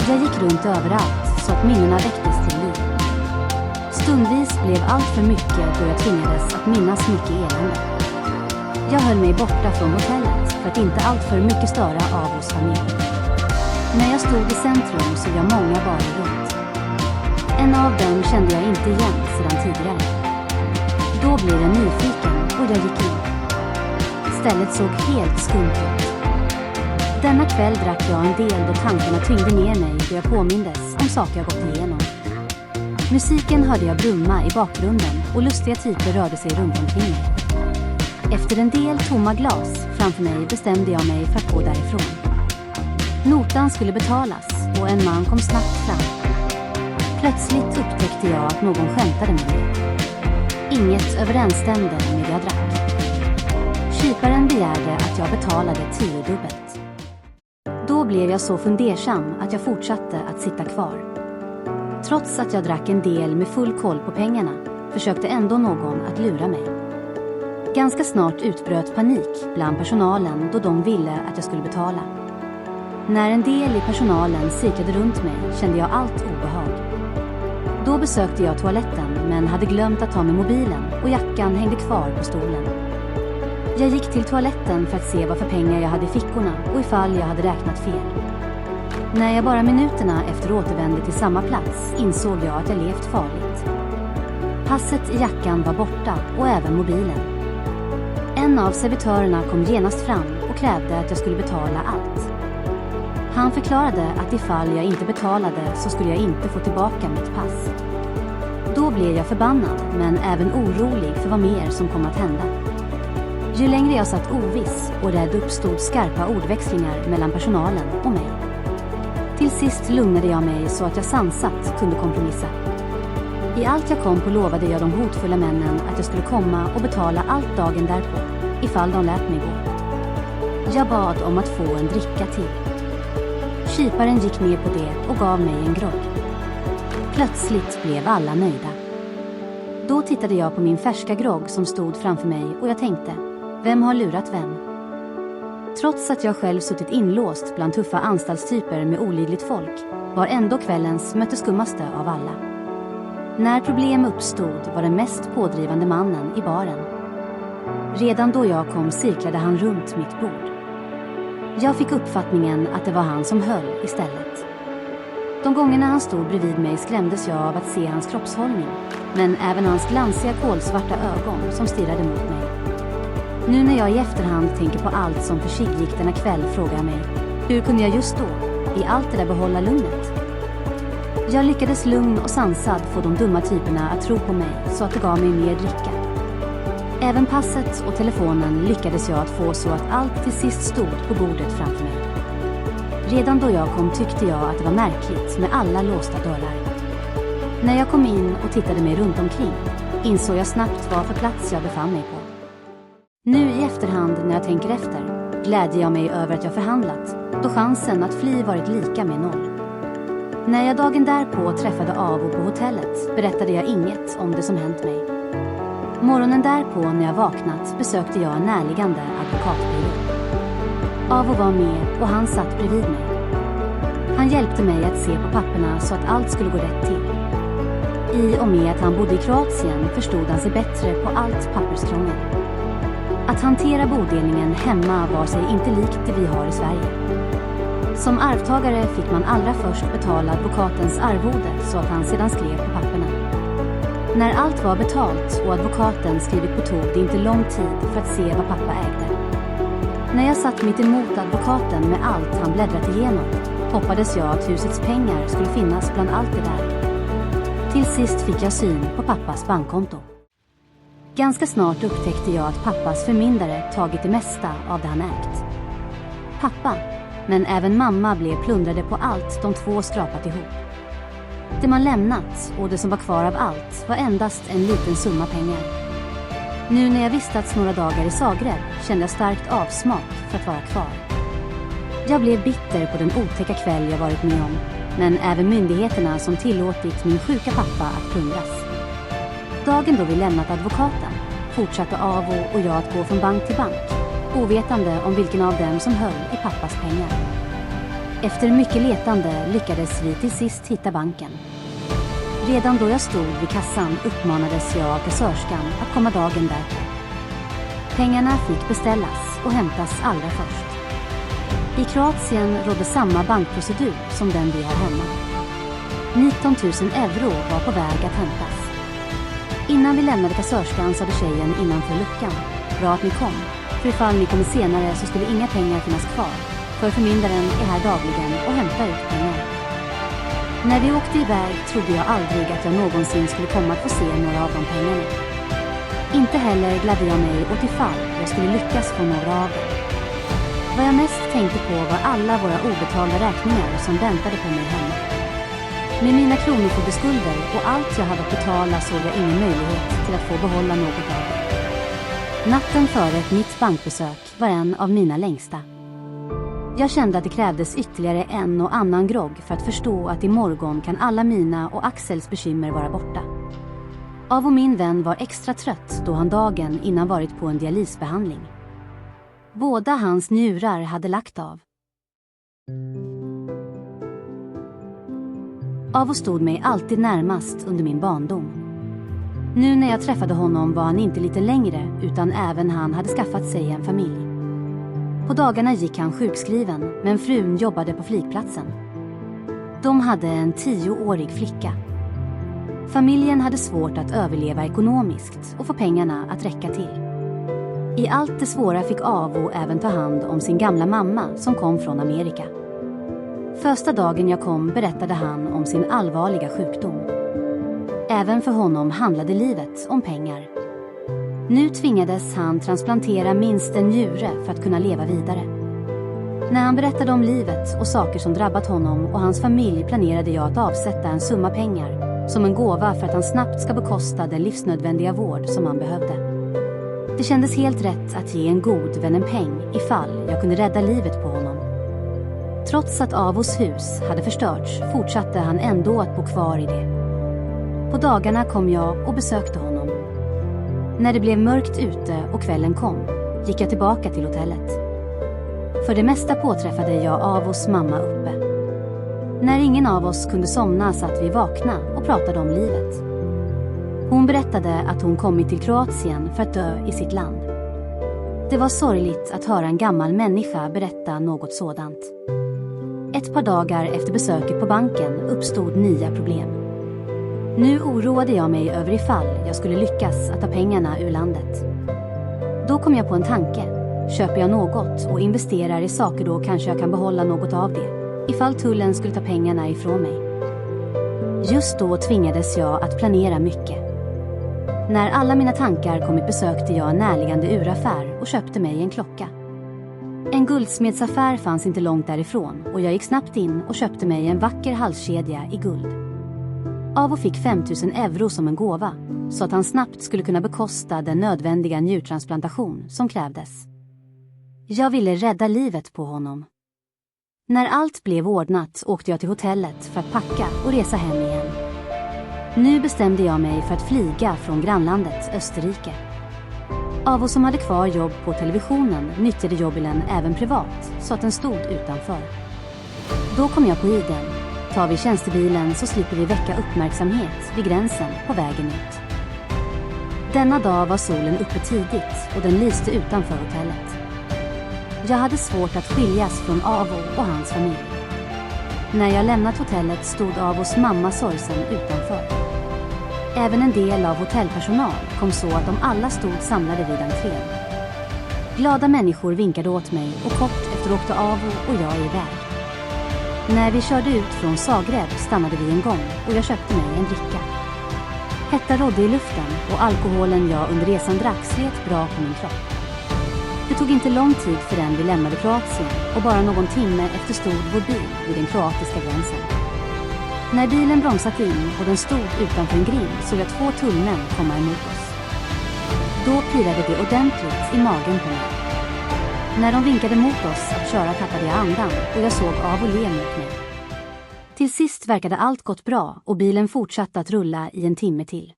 Jag gick runt överallt så att minnena väcktes till liv. Stundvis blev allt för mycket då jag tvingades att minnas mycket elände. Jag höll mig borta från hotellet för att inte allt för mycket störa Avos familj. När jag stod i centrum såg jag många barer runt. En av dem kände jag inte igen sedan tidigare. Då blev jag nyfiken och jag gick in. Stället såg helt skumt ut. Denna kväll drack jag en del då tankarna tyngde ner mig då jag påmindes om saker jag gått igenom. Musiken hörde jag brumma i bakgrunden och lustiga typer rörde sig runt omkring mig. Efter en del tomma glas framför mig bestämde jag mig för att gå därifrån. Notan skulle betalas och en man kom snabbt fram. Plötsligt upptäckte jag att någon skämtade med mig. Inget överensstämde med det jag drack. Kyparen begärde att jag betalade 10-dubbelt. Då blev jag så fundersam att jag fortsatte att sitta kvar. Trots att jag drack en del med full koll på pengarna försökte ändå någon att lura mig. Ganska snart utbröt panik bland personalen då de ville att jag skulle betala. När en del i personalen cirklade runt mig kände jag allt obehag. Då besökte jag toaletten men hade glömt att ta med mobilen och jackan hängde kvar på stolen. Jag gick till toaletten för att se vad för pengar jag hade i fickorna och ifall jag hade räknat fel. När jag bara minuterna efter återvände till samma plats insåg jag att jag levt farligt. Passet i jackan var borta och även mobilen. En av servitörerna kom genast fram och krävde att jag skulle betala allt. Han förklarade att ifall jag inte betalade så skulle jag inte få tillbaka mitt pass. Då blev jag förbannad men även orolig för vad mer som kom att hända. Ju längre jag satt oviss och rädd uppstod skarpa ordväxlingar mellan personalen och mig. Till sist lugnade jag mig så att jag sansat kunde kompromissa. I allt jag kom på lovade jag de hotfulla männen att jag skulle komma och betala allt dagen därpå, ifall de lät mig gå. Jag bad om att få en dricka till. Kyparen gick med på det och gav mig en grogg. Plötsligt blev alla nöjda. Då tittade jag på min färska grogg som stod framför mig och jag tänkte, vem har lurat vem? Trots att jag själv suttit inlåst bland tuffa anstaltstyper med olidligt folk var ändå kvällens möteskummaste av alla. När problem uppstod var den mest pådrivande mannen i baren. Redan då jag kom cirklade han runt mitt bord. Jag fick uppfattningen att det var han som höll istället. De gångerna han stod bredvid mig skrämdes jag av att se hans kroppshållning, men även hans glansiga kolsvarta ögon som stirrade mot mig. Nu när jag i efterhand tänker på allt som försiggick denna kväll frågar jag mig, hur kunde jag just då, i allt det där behålla lugnet? Jag lyckades lugn och sansad få de dumma typerna att tro på mig så att det gav mig mer dricka. Även passet och telefonen lyckades jag att få så att allt till sist stod på bordet framför mig. Redan då jag kom tyckte jag att det var märkligt med alla låsta dörrar. När jag kom in och tittade mig runt omkring insåg jag snabbt vad för plats jag befann mig på. Nu i efterhand när jag tänker efter glädjer jag mig över att jag förhandlat, då chansen att fly varit lika med 0. När jag dagen därpå träffade Avo på hotellet berättade jag inget om det som hänt mig. Morgonen därpå när jag vaknat besökte jag en närliggande advokatbyrå. Avo var med och han satt bredvid mig. Han hjälpte mig att se på papperna så att allt skulle gå rätt till. I och med att han bodde i Kroatien förstod han sig bättre på allt papperskrångel. Att hantera bodelningen hemma var sig inte likt det vi har i Sverige. Som arvtagare fick man allra först betala advokatens arvode så att han sedan skrev på papperna. När allt var betalt och advokaten skrivit på tog det inte lång tid för att se vad pappa ägde. När jag satt mitt emot advokaten med allt han bläddrat igenom hoppades jag att husets pengar skulle finnas bland allt det där. Till sist fick jag syn på pappas bankkonto. Ganska snart upptäckte jag att pappas förmyndare tagit det mesta av det han ägt. Pappa, men även mamma blev plundrade på allt de två skrapat ihop. Det man lämnat och det som var kvar av allt var endast en liten summa pengar. Nu när jag vistats några dagar i Zagreb kände jag starkt avsmak för att vara kvar. Jag blev bitter på den otäcka kväll jag varit med om, men även myndigheterna som tillåtit min sjuka pappa att plundras. Dagen då vi lämnat advokaten fortsatte Avo och jag att gå från bank till bank, ovetande om vilken av dem som höll i pappas pengar. Efter mycket letande lyckades vi till sist hitta banken. Redan då jag stod vid kassan uppmanades jag av kassörskan att komma dagen därpå. Pengarna fick beställas och hämtas allra först. I Kroatien rådde samma bankprocedur som den vi har hemma. 19 000 euro var på väg att hämtas. Innan vi lämnade kassörskan sade tjejen innanför luckan: bra att ni kom, för ifall ni kommer senare så skulle inga pengar finnas kvar, för förmyndaren är här dagligen och hämtar ut pengar. När vi åkte iväg trodde jag aldrig att jag någonsin skulle komma att få se några av de pengarna. Inte heller gladde jag mig åt ifall jag skulle lyckas få några av dem. Vad jag mest tänkte på var alla våra obetalda räkningar som väntade på mig hemma. Med mina kronofogdeskulder och allt jag hade att betala såg jag ingen möjlighet till att få behålla något av det. Natten före mitt bankbesök var en av mina längsta. Jag kände att det krävdes ytterligare en och annan grogg för att förstå att imorgon kan alla mina och Axels bekymmer vara borta. Av och min vän var extra trött då han dagen innan varit på en dialysbehandling. Båda hans njurar hade lagt av. Avo stod mig alltid närmast under min barndom. Nu när jag träffade honom var han inte lite längre utan även han hade skaffat sig en familj. På dagarna gick han sjukskriven, men frun jobbade på flygplatsen. De hade en 10-årig flicka. Familjen hade svårt att överleva ekonomiskt och få pengarna att räcka till. I allt det svåra fick Avo även ta hand om sin gamla mamma som kom från Amerika. Första dagen jag kom berättade han om sin allvarliga sjukdom. Även för honom handlade livet om pengar. Nu tvingades han transplantera minst en njure för att kunna leva vidare. När han berättade om livet och saker som drabbat honom och hans familj planerade jag att avsätta en summa pengar som en gåva för att han snabbt ska bekosta den livsnödvändiga vård som han behövde. Det kändes helt rätt att ge en god vän en peng ifall jag kunde rädda livet på honom. Trots att Avos hus hade förstörts fortsatte han ändå att bo kvar i det. På dagarna kom jag och besökte honom. När det blev mörkt ute och kvällen kom gick jag tillbaka till hotellet. För det mesta påträffade jag Avos mamma uppe. När ingen av oss kunde somna satt vi vakna och pratade om livet. Hon berättade att hon kommit till Kroatien för att dö i sitt land. Det var sorgligt att höra en gammal människa berätta något sådant. Ett par dagar efter besöket på banken uppstod nya problem. Nu oroade jag mig över ifall jag skulle lyckas att ta pengarna ur landet. Då kom jag på en tanke. Köper jag något och investerar i saker, då kanske jag kan behålla något av det ifall tullen skulle ta pengarna ifrån mig. Just då tvingades jag att planera mycket. När alla mina tankar kommit besökte jag en närliggande uraffär och köpte mig en klocka. En guldsmedsaffär fanns inte långt därifrån och jag gick snabbt in och köpte mig en vacker halskedja i guld. Avo fick 5 000 euro som en gåva så att han snabbt skulle kunna bekosta den nödvändiga njurtransplantation som krävdes. Jag ville rädda livet på honom. När allt blev ordnat åkte jag till hotellet för att packa och resa hem igen. Nu bestämde jag mig för att flyga från grannlandet Österrike. Avo som hade kvar jobb på televisionen nyttjade jobbilen även privat så att den stod utanför. Då kom jag på idén. Tar vi tjänstebilen så slipper vi väcka uppmärksamhet vid gränsen på vägen ut. Denna dag var solen uppe tidigt och den lyste utanför hotellet. Jag hade svårt att skiljas från Avo och hans familj. När jag lämnat hotellet stod Avos mamma sorgsen utanför. Även en del av hotellpersonal kom så att de alla stod samlade vid entrén. Glada människor vinkade åt mig och kort efter åkte Avo och jag iväg. När vi körde ut från Zagreb stannade vi en gång och jag köpte mig en dricka. Hetta rådde i luften och alkoholen jag under resan drack slet bra på min kropp. Det tog inte lång tid förrän vi lämnade Kroatien och bara någon timme efter stod vår bil vid den kroatiska gränsen. När bilen bromsat in och den stod utanför en grind såg jag 2 tullmän komma emot oss. Då pirrade det ordentligt i magen på mig. När de vinkade mot oss att köra tappade jag andan och jag såg av och le mot mig. Till sist verkade allt gått bra och bilen fortsatte att rulla i en timme till.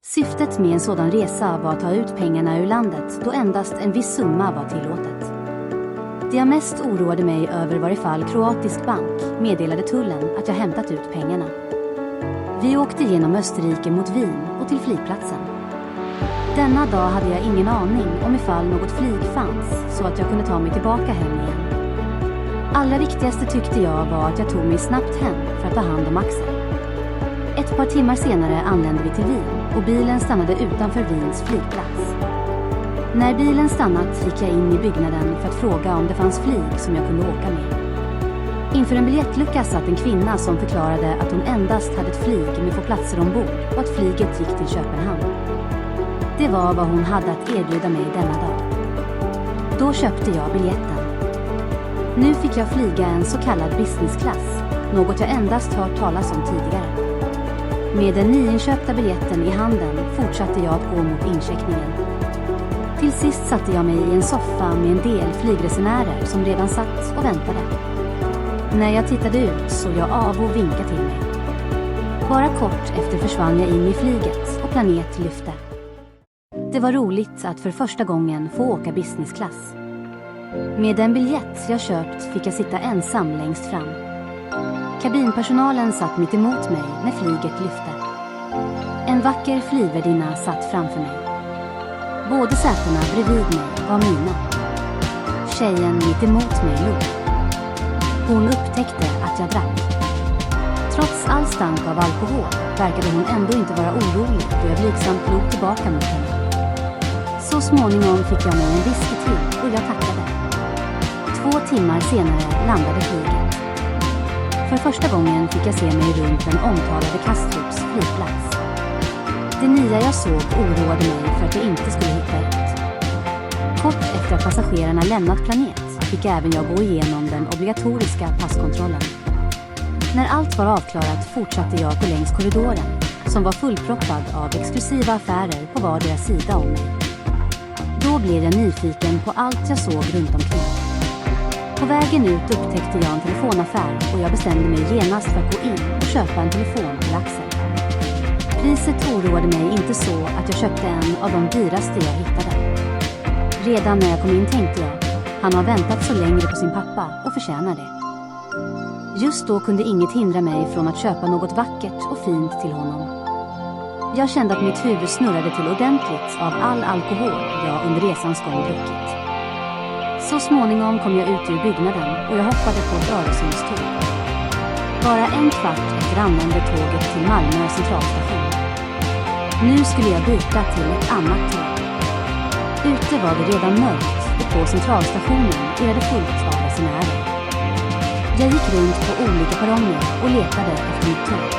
Syftet med en sådan resa var att ta ut pengarna ur landet då endast en viss summa var tillåtet. Det jag mest oroade mig över var ifall kroatisk bank meddelade tullen att jag hämtat ut pengarna. Vi åkte genom Österrike mot Wien och till flygplatsen. Denna dag hade jag ingen aning om ifall något flyg fanns så att jag kunde ta mig tillbaka hem igen. Allra viktigaste tyckte jag var att jag tog mig snabbt hem för att ta hand om Axel. Ett par timmar senare anlände vi till Wien och bilen stannade utanför Wiens flygplats. När bilen stannat gick jag in i byggnaden för att fråga om det fanns flyg som jag kunde åka med. Inför en biljettlucka satt en kvinna som förklarade att hon endast hade ett flyg med få platser ombord och att flyget gick till Köpenhamn. Det var vad hon hade att erbjuda mig denna dag. Då köpte jag biljetten. Nu fick jag flyga en så kallad business class, något jag endast hört talas om tidigare. Med den nyinköpta biljetten i handen fortsatte jag att gå mot incheckningen. Till sist satte jag mig i en soffa med en del flygresenärer som redan satt och väntade. När jag tittade ut såg jag av och vinkade till mig. Bara kort efter försvann jag in i flyget och planet lyfte. Det var roligt att för första gången få åka business class. Med den biljett jag köpt fick jag sitta ensam längst fram. Kabinpersonalen satt mitt emot mig när flyget lyfte. En vacker flygvärdinna satt framför mig. Båda sätena bredvid mig var mina. Tjejen mitt emot mig log. Hon upptäckte att jag drack. Trots all stank av alkohol verkade hon ändå inte vara orolig då jag blygsamt log tillbaka mot henne. Så småningom fick jag mig en whisky till och jag tackade. 2 timmar senare landade flyget. För första gången fick jag se mig runt den omtalade Kastrups flygplats. Det nya jag såg oroade mig för att jag inte skulle hitta rätt. Kort efter att passagerarna lämnat planet fick även jag gå igenom den obligatoriska passkontrollen. När allt var avklarat fortsatte jag på längs korridoren som var fullproppad av exklusiva affärer på vardera sida om mig. Då blev jag nyfiken på allt jag såg runt omkring. På vägen ut upptäckte jag en telefonaffär och jag bestämde mig genast för att gå in och köpa en telefon till Axel. Priset oroade mig inte så att jag köpte en av de dyraste jag hittade. Redan när jag kom in tänkte jag, han har väntat så länge på sin pappa och förtjänar det. Just då kunde inget hindra mig från att köpa något vackert och fint till honom. Jag kände att mitt huvud snurrade till ordentligt av all alkohol jag under resans gång druckit. Så småningom kom jag ut ur byggnaden och jag hoppade på ett Öresundståg. Bara en kvart efter anlände tåget till Malmö centralstation. Nu skulle jag byta till ett annat tåg. Ute var det redan mörkt och på centralstationen är det fullt av resenärer. Jag gick runt på olika perronger och letade efter mitt tåg.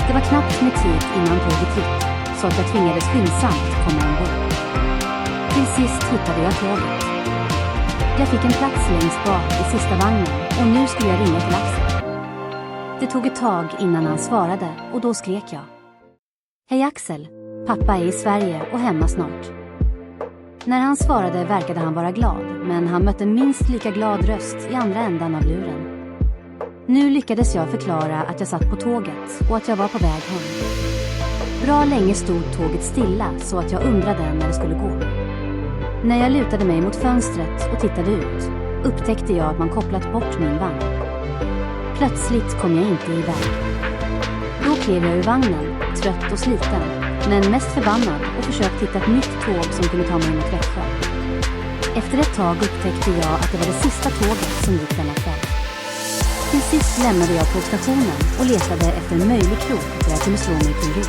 Det var knappt med tid innan tåget gick så att jag tvingades skyndsamt komma ombord. Till sist hittade jag tåget. Jag fick en plats längst bak i sista vagnen och nu skulle jag ringa till Axel. Det tog ett tag innan han svarade och då skrek jag. Hej Axel, pappa är i Sverige och hemma snart. När han svarade verkade han vara glad, men han mötte minst lika glad röst i andra ändan av luren. Nu lyckades jag förklara att jag satt på tåget och att jag var på väg hem. Bra länge stod tåget stilla så att jag undrade när det skulle gå. När jag lutade mig mot fönstret och tittade ut upptäckte jag att man kopplat bort min vagn. Plötsligt kom jag inte iväg. Då klev jag ur vagnen, trött och sliten, men mest förbannad och försökte hitta ett nytt tåg som kunde ta mig mot Växjö. Efter ett tag upptäckte jag att det var det sista tåget som gick denna kväll. Till sist lämnade jag tågstationen och letade efter en möjlig krok där jag kunde slå mig till ro.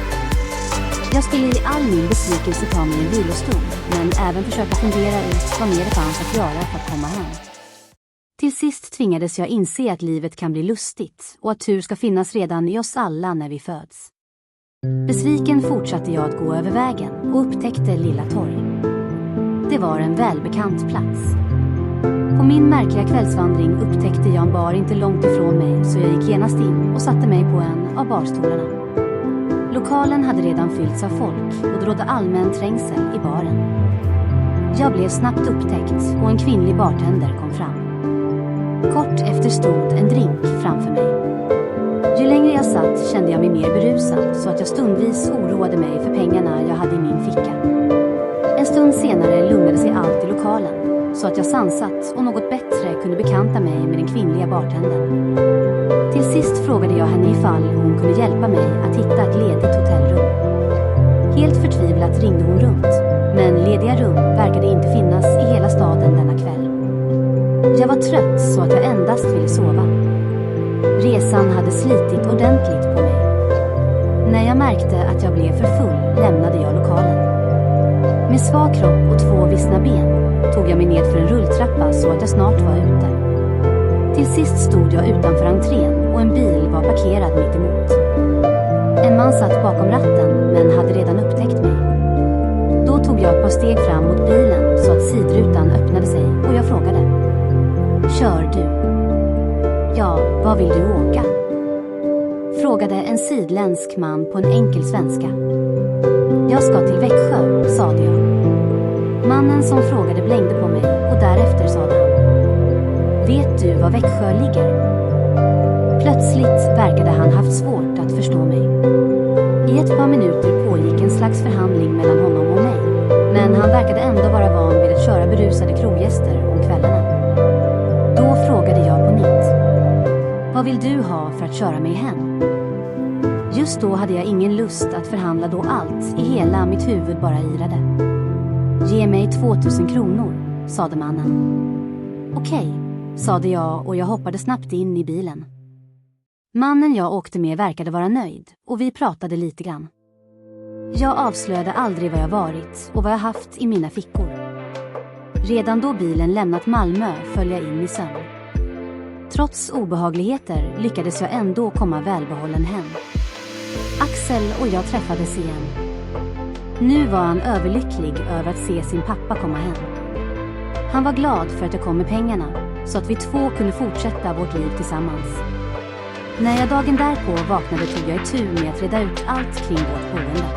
Jag skulle i all min besvikelse ta mig en vilostund, men även försöka fundera ut vad mer det fanns att göra för att komma hem. Till sist tvingades jag inse att livet kan bli lustigt och att tur ska finnas redan i oss alla när vi föds. Besviken fortsatte jag att gå över vägen och upptäckte Lilla Torg. Det var en välbekant plats. På min märkliga kvällsvandring upptäckte jag en bar inte långt ifrån mig så jag gick genast in och satte mig på en av barstolarna. Lokalen hade redan fyllts av folk och det rådde allmän trängsel i baren. Jag blev snabbt upptäckt och en kvinnlig bartender kom fram. Kort efter stod en drink framför mig. Ju längre jag satt kände jag mig mer berusad så att jag stundvis oroade mig för pengarna jag hade i min ficka. En stund senare lugnade sig allt i lokalen så att jag sansat och något bättre kunde bekanta mig med den kvinnliga bartendern. Till sist frågade jag henne ifall hon kunde hjälpa mig att hitta ett ledigt hotellrum. Helt förtvivlat ringde hon runt, men lediga rum verkade inte finnas i hela staden denna kväll. Jag var trött så att jag endast ville sova. Resan hade slitit ordentligt på mig. När jag märkte att jag blev för full lämnade jag lokalen. Med svag kropp och 2 vissna ben tog jag mig ned för en rulltrappa så att jag snart var ute. Till sist stod jag utanför entrén och en bil var parkerad mitt emot. En man satt bakom ratten men hade redan upptäckt mig. Då tog jag ett par steg fram mot bilen så att sidrutan öppnade sig och jag frågade: "Kör du?" "Ja, vad vill du åka?" frågade en sidländsk man på en enkel svenska. "Jag ska till Växjö", sade jag. Mannen som frågade blängde på mig och därefter sade han: "Vet du var Växjö ligger?" Plötsligt verkade han haft svårt att förstå mig. I ett par minuter pågick en slags förhandling mellan honom och mig, men han verkade ändå vara van vid att köra berusade kroggäster om kvällarna. Då frågade jag på nytt: "Vad vill du ha för att köra mig hem?" Just då hade jag ingen lust att förhandla då allt i hela mitt huvud bara irade. "Ge mig 2000 kronor", sade mannen. "Okej", sade jag och jag hoppade snabbt in i bilen. Mannen jag åkte med verkade vara nöjd och vi pratade lite grann. Jag avslöjade aldrig vad jag varit och vad jag haft i mina fickor. Redan då bilen lämnat Malmö föll jag in i sömn. Trots obehagligheter lyckades jag ändå komma välbehållen hem. Axel och jag träffades igen. Nu var han överlycklig över att se sin pappa komma hem. Han var glad för att jag kom med pengarna så att vi 2 kunde fortsätta vårt liv tillsammans. När jag dagen därpå vaknade tog jag itu med att reda ut allt kring vårt boende.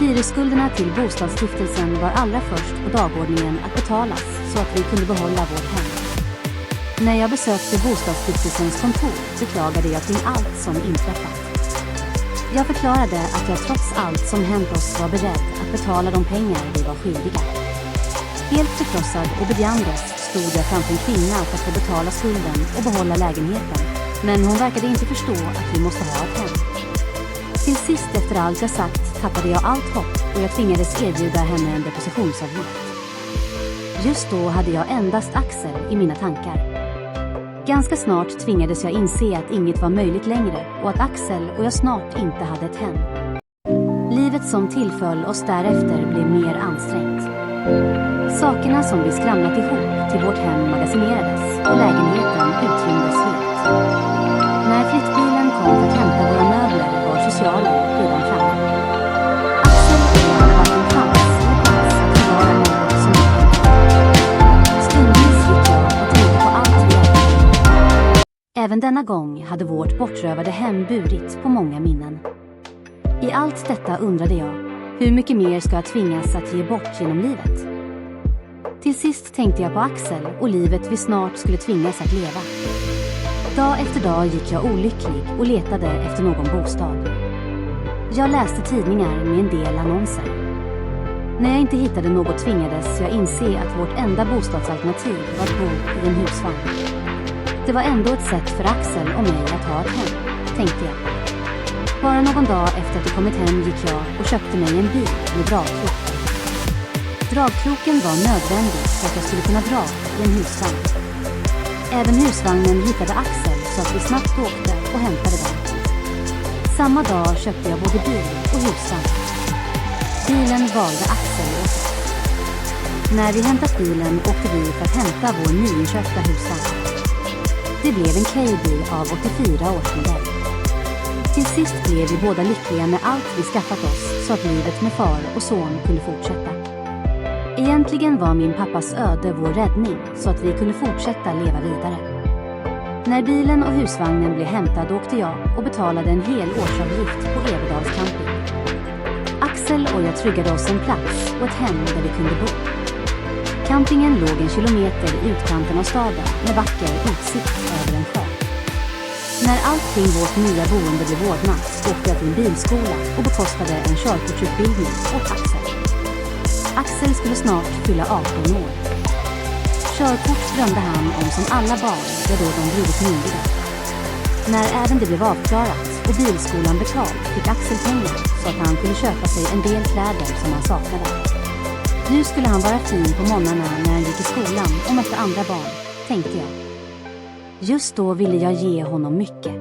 Hyresskulderna till bostadsstiftelsen var allra först på dagordningen att betalas så att vi kunde behålla vårt hem. När jag besökte bostadsstiftelsens kontor beklagade jag kring allt som inträffat. Jag förklarade att jag trots allt som hänt oss var beredd att betala de pengar vi var skyldiga. Helt förkrossad och bedjandres stod jag framför en kvinna för att få betala skulden och behålla lägenheten, men hon verkade inte förstå att vi måste ha ett hem. Till sist efter allt jag sagt tappade jag allt hopp och jag tvingades erbjuda henne en depositionsavgift. Just då hade jag endast Axel i mina tankar. Ganska snart tvingades jag inse att inget var möjligt längre och att Axel och jag snart inte hade ett hem. Livet som tillföll oss därefter blev mer ansträngt. Sakerna som vi skramlat ihop till vårt hem magasinerades och lägenheten utrymdes helt. När flyttbilen kom för att hämta våra möbler var socialen redan framme. Axel och jag hade varken chans eller plats att förvara något som vi tänkte. Stundvis gick jag och tänkte på allt vi ägde. Även denna gång hade vårt bortrövade hem burit på många minnen. I allt detta undrade jag, hur mycket mer ska jag tvingas att ge bort genom livet? Till sist tänkte jag på Axel och livet vi snart skulle tvingas att leva. Dag efter dag gick jag olycklig och letade efter någon bostad. Jag läste tidningar med en del annonser. När jag inte hittade något tvingades jag inse att vårt enda bostadsalternativ var att bo i en husvagn. Det var ändå ett sätt för Axel och mig att ha ett hem, tänkte jag. Bara någon dag efter att jag kommit hem gick jag och köpte mig en bil med dragkrok. Dragkroken var nödvändig för att jag skulle kunna dra i en husvagn. Även husvagnen hittade Axel så att vi snabbt åkte och hämtade den. Samma dag köpte jag både bil och husvagn. Bilen valde Axel åt. När vi hämtat bilen åkte vi för att hämta vår nyinköpta husvagn. Det blev en K-bil av 84 års modell. Till sist blev vi båda lyckliga med allt vi skaffat oss så att livet med far och son kunde fortsätta. Egentligen var min pappas öde vår räddning så att vi kunde fortsätta leva vidare. När bilen och husvagnen blev hämtad åkte jag och betalade en hel årsavgift på Everedals camping. Axel och jag tryggade oss en plats och ett hem där vi kunde bo. Campingen låg en kilometer i utkanten av staden med vacker utsikt över en sjö. När allt kring vårt nya boende blev ordnat åkte jag till en bilskola och bekostade en körkortsutbildning åt Axel. Axel skulle snart fylla 18 år. Körkort drömde han om som alla barn då de blivit myndiga. När även det blev avklarat och bilskolan betald fick Axel pengar så att han kunde köpa sig en del kläder som han saknade. Nu skulle han vara fin på morgnarna när han gick i skolan och mötte andra barn, tänkte jag. Just då ville jag ge honom mycket.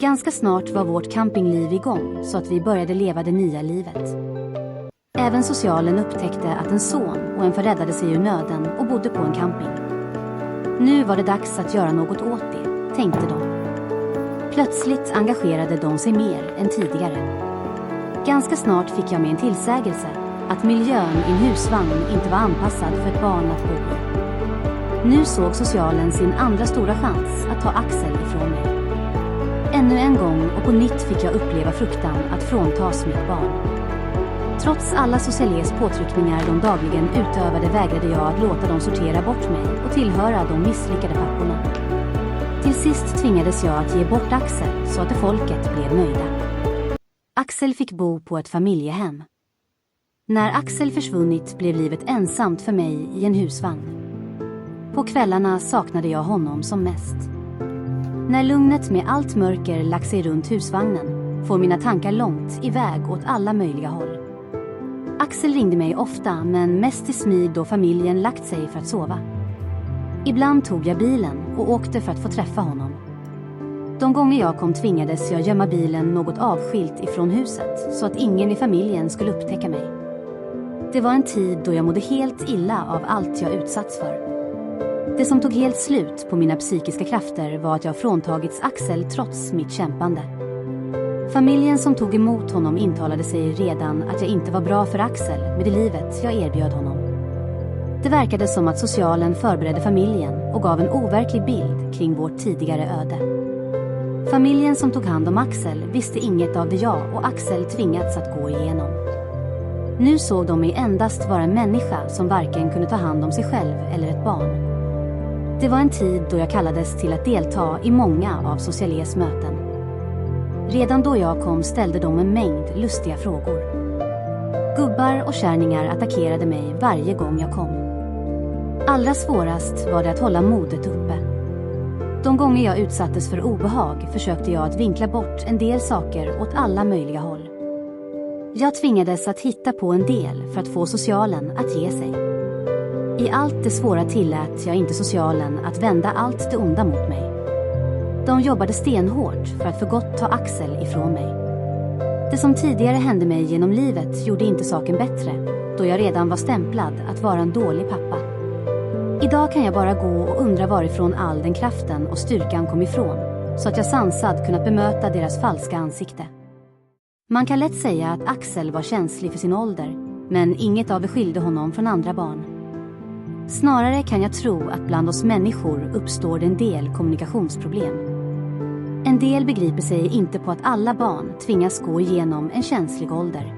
Ganska snart var vårt campingliv igång så att vi började leva det nya livet. Även socialen upptäckte att en son och en far räddade sig ur nöden och bodde på en camping. Nu var det dags att göra något åt det, tänkte de. Plötsligt engagerade de sig mer än tidigare. Ganska snart fick jag med en tillsägelse att miljön i en husvagn inte var anpassad för ett barn att bo i. Nu såg socialen sin andra stora chans att ta Axel ifrån mig. Ännu en gång och på nytt fick jag uppleva fruktan att fråntas mitt barn. Trots alla sociales påtryckningar de dagligen utövade vägrade jag att låta dem sortera bort mig och tillhöra de misslyckade papporna. Till sist tvingades jag att ge bort Axel så att folket blev nöjda. Axel fick bo på ett familjehem. När Axel försvunnit blev livet ensamt för mig i en husvagn. På kvällarna saknade jag honom som mest. När lugnet med allt mörker lagt sig runt husvagnen får mina tankar långt iväg åt alla möjliga håll. Axel ringde mig ofta men mest i smyg då familjen lagt sig för att sova. Ibland tog jag bilen och åkte för att få träffa honom. De gånger jag kom tvingades jag gömma bilen något avskilt ifrån huset så att ingen i familjen skulle upptäcka mig. Det var en tid då jag mådde helt illa av allt jag utsatts för. Det som tog helt slut på mina psykiska krafter var att jag fråntagits Axel trots mitt kämpande. Familjen som tog emot honom intalade sig redan att jag inte var bra för Axel med det livet jag erbjöd honom. Det verkade som att socialen förberedde familjen och gav en overklig bild kring vårt tidigare öde. Familjen som tog hand om Axel visste inget av det jag och Axel tvingats att gå igenom. Nu såg de mig endast vara en människa som varken kunde ta hand om sig själv eller ett barn. Det var en tid då jag kallades till att delta i många av sociales möten. Redan då jag kom ställde de en mängd lustiga frågor. Gubbar och kärningar attackerade mig varje gång jag kom. Allra svårast var det att hålla modet uppe. De gånger jag utsattes för obehag försökte jag att vinkla bort en del saker åt alla möjliga håll. Jag tvingades att hitta på en del för att få socialen att ge sig. I allt det svåra tillät jag inte socialen att vända allt det onda mot mig. De jobbade stenhårt för att för gott ta Axel ifrån mig. Det som tidigare hände mig genom livet gjorde inte saken bättre, då jag redan var stämplad att vara en dålig pappa. Idag kan jag bara gå och undra varifrån all den kraften och styrkan kom ifrån, så att jag sansad kunnat bemöta deras falska ansikte. Man kan lätt säga att Axel var känslig för sin ålder, men inget av det skilde honom från andra barn. Snarare kan jag tro att bland oss människor uppstår det en del kommunikationsproblem. En del begriper sig inte på att alla barn tvingas gå igenom en känslig ålder.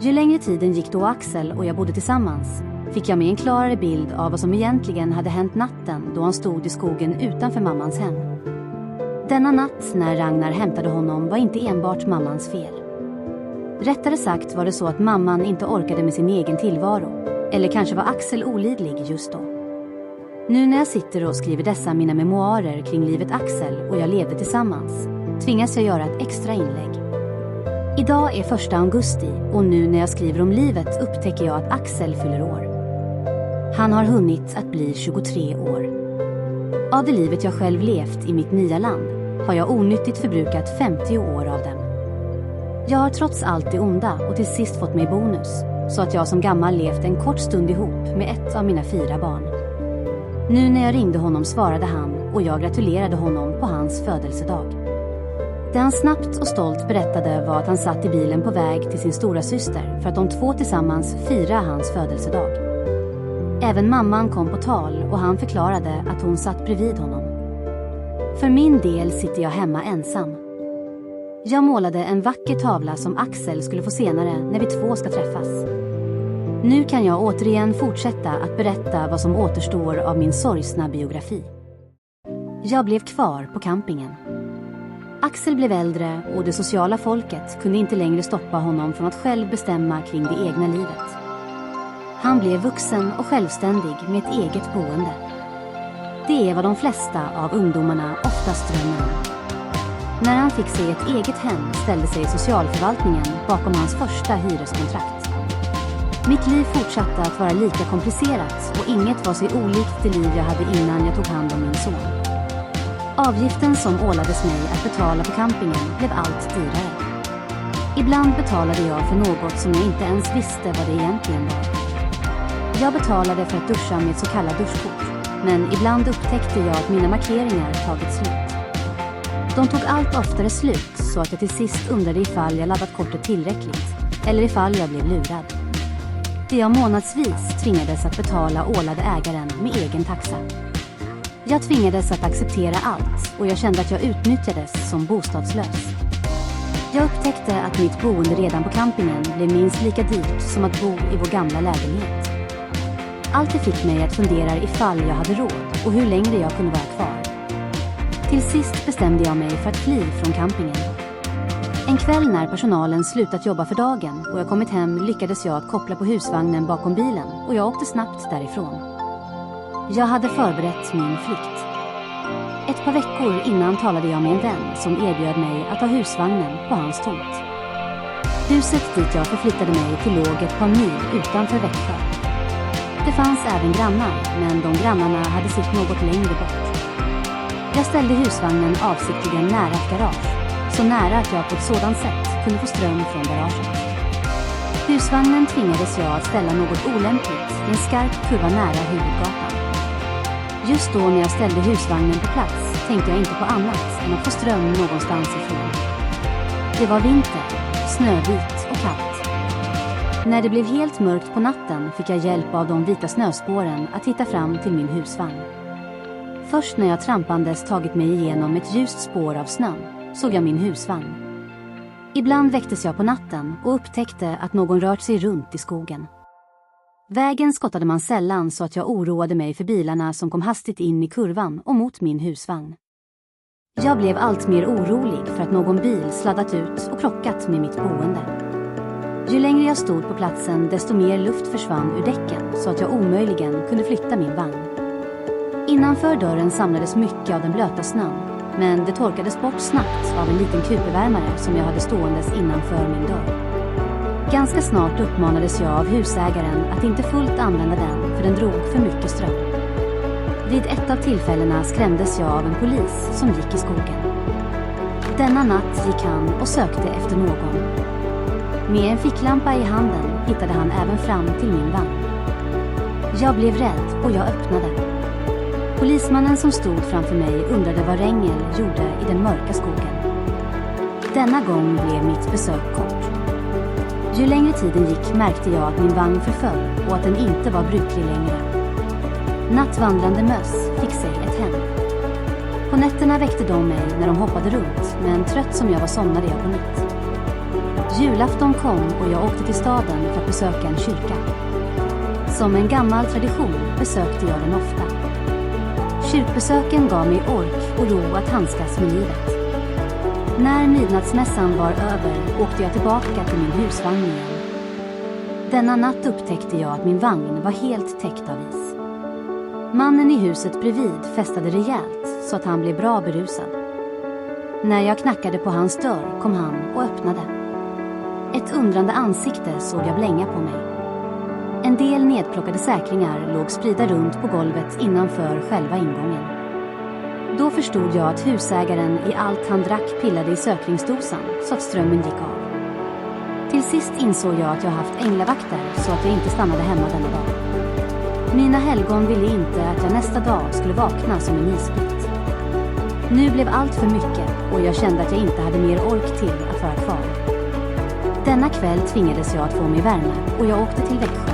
Ju längre tiden gick då Axel och jag bodde tillsammans fick jag med en klarare bild av vad som egentligen hade hänt natten då han stod i skogen utanför mammans hem. Denna natt när Ragnar hämtade honom var inte enbart mammans fel. Rättare sagt var det så att mamman inte orkade med sin egen tillvaro. Eller kanske var Axel olidlig just då. Nu när jag sitter och skriver dessa mina memoarer kring livet Axel och jag levde tillsammans tvingas jag göra ett extra inlägg. Idag är 1 augusti och nu när jag skriver om livet upptäcker jag att Axel fyller år. Han har hunnit att bli 23 år. Av det livet jag själv levt i mitt nya land har jag onyttigt förbrukat 50 år av dem. Jag har trots allt det onda och till sist fått mig bonus, så att jag som gammal levt en kort stund ihop med ett av mina 4 barn. Nu när jag ringde honom svarade han och jag gratulerade honom på hans födelsedag. Det han snabbt och stolt berättade var att han satt i bilen på väg till sin stora syster för att de 2 tillsammans fira hans födelsedag. Även mamman kom på tal och han förklarade att hon satt bredvid honom. För min del sitter jag hemma ensam. Jag målade en vacker tavla som Axel skulle få senare när vi 2 ska träffas. Nu kan jag återigen fortsätta att berätta vad som återstår av min sorgsna biografi. Jag blev kvar på campingen. Axel blev äldre och det sociala folket kunde inte längre stoppa honom från att själv bestämma kring det egna livet. Han blev vuxen och självständig med ett eget boende. Det är vad de flesta av ungdomarna oftast drömmer om. När han fick sig ett eget hem ställde sig socialförvaltningen bakom hans första hyreskontrakt. Mitt liv fortsatte att vara lika komplicerat och inget var sig olikt det liv jag hade innan jag tog hand om min son. Avgiften som ålades mig att betala på campingen blev allt dyrare. Ibland betalade jag för något som jag inte ens visste vad det egentligen var. Jag betalade för att duscha med ett så kallat duschkort, men ibland upptäckte jag att mina markeringar tagit slut. De tog allt oftare slut så att jag till sist undrade ifall jag laddat kortet tillräckligt eller ifall jag blev lurad. Jag månadsvis tvingades att betala ålade ägaren med egen taxa. Jag tvingades att acceptera allt och jag kände att jag utnyttjades som bostadslös. Jag upptäckte att mitt boende redan på campingen blev minst lika dyrt som att bo i vår gamla lägenhet. Allt det fick mig att fundera ifall jag hade råd och hur länge jag kunde vara kvar. Till sist bestämde jag mig för att fly från campingen. En kväll när personalen slutat jobba för dagen och jag kommit hem lyckades jag att koppla på husvagnen bakom bilen och jag åkte snabbt därifrån. Jag hade förberett min flykt. Ett par veckor innan talade jag med en vän som erbjöd mig att ta husvagnen på hans tomt. Huset dit jag förflyttade mig till låg ett par mil utanför Växjö. Det fanns även grannar, men de grannarna hade sitt något längre bort. Jag ställde husvagnen avsiktligen nära ett garage, så nära att jag på ett sådant sätt kunde få ström från garaget. Husvagnen tvingades jag att ställa något olämpligt i en skarp kurva nära huvudgatan. Just då när jag ställde husvagnen på plats tänkte jag inte på annat än att få ström någonstans ifrån. Det var vinter, snövit och kallt. När det blev helt mörkt på natten fick jag hjälp av de vita snöspåren att hitta fram till min husvagn. Först när jag trampandes tagit mig igenom ett ljust spår av snö såg jag min husvagn. Ibland väcktes jag på natten och upptäckte att någon rört sig runt i skogen. Vägen skottade man sällan så att jag oroade mig för bilarna som kom hastigt in i kurvan och mot min husvagn. Jag blev allt mer orolig för att någon bil sladdat ut och krockat med mitt boende. Ju längre jag stod på platsen desto mer luft försvann ur däcken så att jag omöjligen kunde flytta min vagn. Innanför dörren samlades mycket av den blöta snön, men det torkades bort snabbt av en liten kupervärmare som jag hade ståendes innanför min dörr. Ganska snart uppmanades jag av husägaren att inte fullt använda den för den drog för mycket ström. Vid ett av tillfällena skrämdes jag av en polis som gick i skogen. Denna natt gick han och sökte efter någon. Med en ficklampa i handen hittade han även fram till min vagn. Jag blev rädd och jag öppnade. Polismannen som stod framför mig undrade vad Rengel gjorde i den mörka skogen. Denna gång blev mitt besök kort. Ju längre tiden gick märkte jag att min vagn förföll och att den inte var bruklig längre. Nattvandrande möss fick sig ett hem. På nätterna väckte de mig när de hoppade runt, men trött som jag var somnade jag på nytt. Julafton kom och jag åkte till staden för att besöka en kyrka. Som en gammal tradition besökte jag den ofta. Kyrkbesöken gav mig ork och ro att handskas med livet. När midnattsmässan var över åkte jag tillbaka till min husvagn igen. Denna natt upptäckte jag att min vagn var helt täckt av is. Mannen i huset bredvid festade rejält så att han blev bra berusad. När jag knackade på hans dörr kom han och öppnade. Ett undrande ansikte såg jag blänga på mig. En del nedplockade säkringar låg spridda runt på golvet innanför själva ingången. Då förstod jag att husägaren i allt han drack pillade i sökningsdosan så att strömmen gick av. Till sist insåg jag att jag haft änglavakter så att jag inte stannade hemma denna dag. Mina helgon ville inte att jag nästa dag skulle vakna som en isbit. Nu blev allt för mycket och jag kände att jag inte hade mer ork till att vara kvar. Denna kväll tvingades jag att få mig värme och jag åkte till Växjö.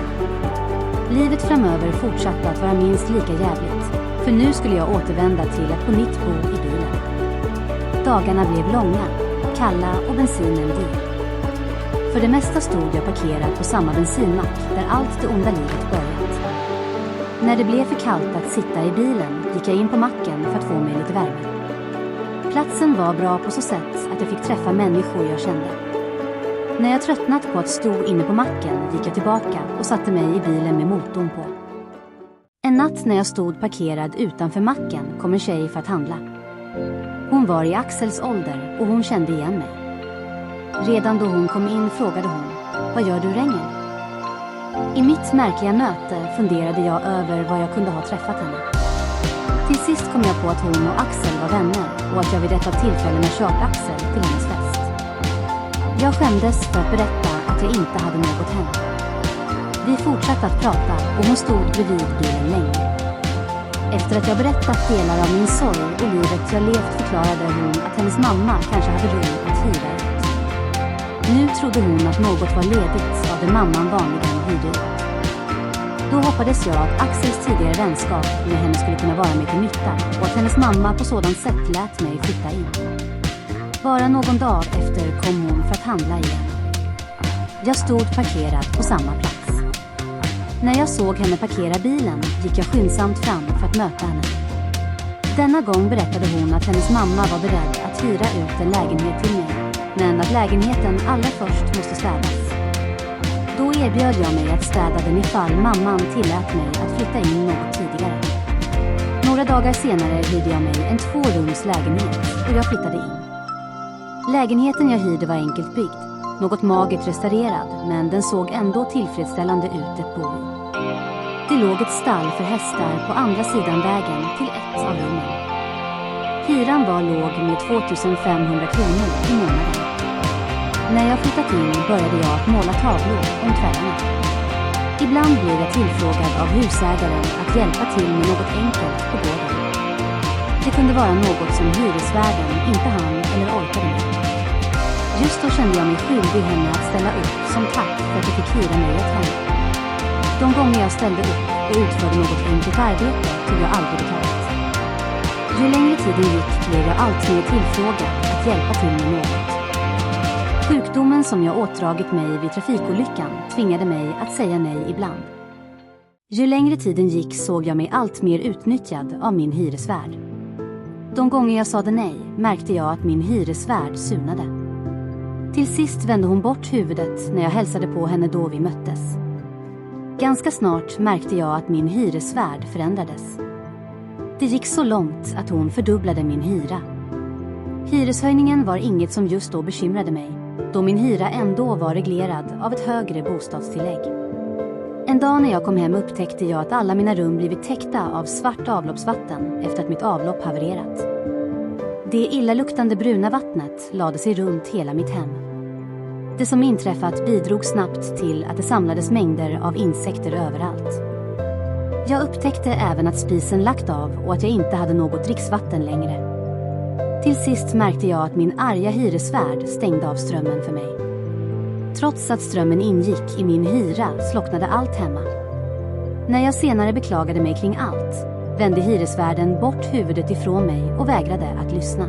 Livet framöver fortsatte att vara minst lika jävligt, för nu skulle jag återvända till att på nytt bo i bilen. Dagarna blev långa, kalla och bensinen dyr. För det mesta stod jag parkerad på samma bensinmack där allt det onda livet börjat. När det blev för kallt att sitta i bilen gick jag in på macken för att få mig lite värme. Platsen var bra på så sätt att jag fick träffa människor jag kände. När jag tröttnat på att stå inne på macken gick jag tillbaka och satte mig i bilen med motorn på. En natt när jag stod parkerad utanför macken kom en tjej för att handla. Hon var i Axels ålder och hon kände igen mig. Redan då hon kom in frågade hon: "Vad gör du, Rengel?" I mitt märkliga möte funderade jag över var jag kunde ha träffat henne. Till sist kom jag på att hon och Axel var vänner och att jag vid ett av tillfällena kört Axel till hennes fest. Jag skämdes för att berätta att jag inte hade något henne. Vi fortsatte att prata och hon stod bredvid bilen länge. Efter att jag berättat delar av min sorg och livet jag levt förklarade hon att hennes mamma kanske hade rum att hyra ut. Nu trodde hon att något var ledigt av det mamman vanligen hyrde ut. Då hoppades jag att Axels tidigare vänskap med henne skulle kunna vara mig till nytta och att hennes mamma på sådant sätt lät mig flytta in. Bara någon dag efter kom hon för att handla igen. Jag stod parkerad på samma plats. När jag såg henne parkera bilen gick jag skyndsamt fram för att möta henne. Denna gång berättade hon att hennes mamma var beredd att hyra ut en lägenhet till mig, men att lägenheten allra först måste städas. Då erbjöd jag mig att städa den ifall mamman tillät mig att flytta in något tidigare. Några dagar senare hyrde jag mig en 2-rums lägenhet och jag flyttade in. Lägenheten jag hyrde var enkelt byggd, något magert restaurerad, men den såg ändå tillfredsställande ut att bo i. Det låg ett stall för hästar på andra sidan vägen till ett av rummen. Hyran var låg med 2500 kronor i månaden. När jag flyttat in började jag att måla tavlor om kvällarna. Ibland blev jag tillfrågad av husägaren att hjälpa till med något enkelt på gården. Det kunde vara något som hyresvärden inte hann eller orkade med. Just då kände jag mig skyldig henne att ställa upp som tack för att jag fick hyra mig ett hem. De gånger jag ställde upp och utförde något enkelt arbete tog jag aldrig betalt. Ju längre tiden gick blev jag allt mer tillfrågad att hjälpa till med något. Sjukdomen som jag åtdragit mig vid trafikolyckan tvingade mig att säga nej ibland. Ju längre tiden gick såg jag mig allt mer utnyttjad av min hyresvärd. De gånger jag sade nej märkte jag att min hyresvärd sunade. Till sist vände hon bort huvudet när jag hälsade på henne då vi möttes. Ganska snart märkte jag att min hyresvärd förändrades. Det gick så långt att hon fördubblade min hyra. Hyreshöjningen var inget som just då bekymrade mig, då min hyra ändå var reglerad av ett högre bostadstillägg. En dag när jag kom hem upptäckte jag att alla mina rum blivit täckta av svart avloppsvatten efter att mitt avlopp havererat. Det illaluktande bruna vattnet lade sig runt hela mitt hem. Det som inträffat bidrog snabbt till att det samlades mängder av insekter överallt. Jag upptäckte även att spisen lagt av och att jag inte hade något dricksvatten längre. Till sist märkte jag att min arga hyresvärd stängde av strömmen för mig. Trots att strömmen ingick i min hyra slocknade allt hemma. När jag senare beklagade mig kring allt vände hyresvärden bort huvudet ifrån mig och vägrade att lyssna.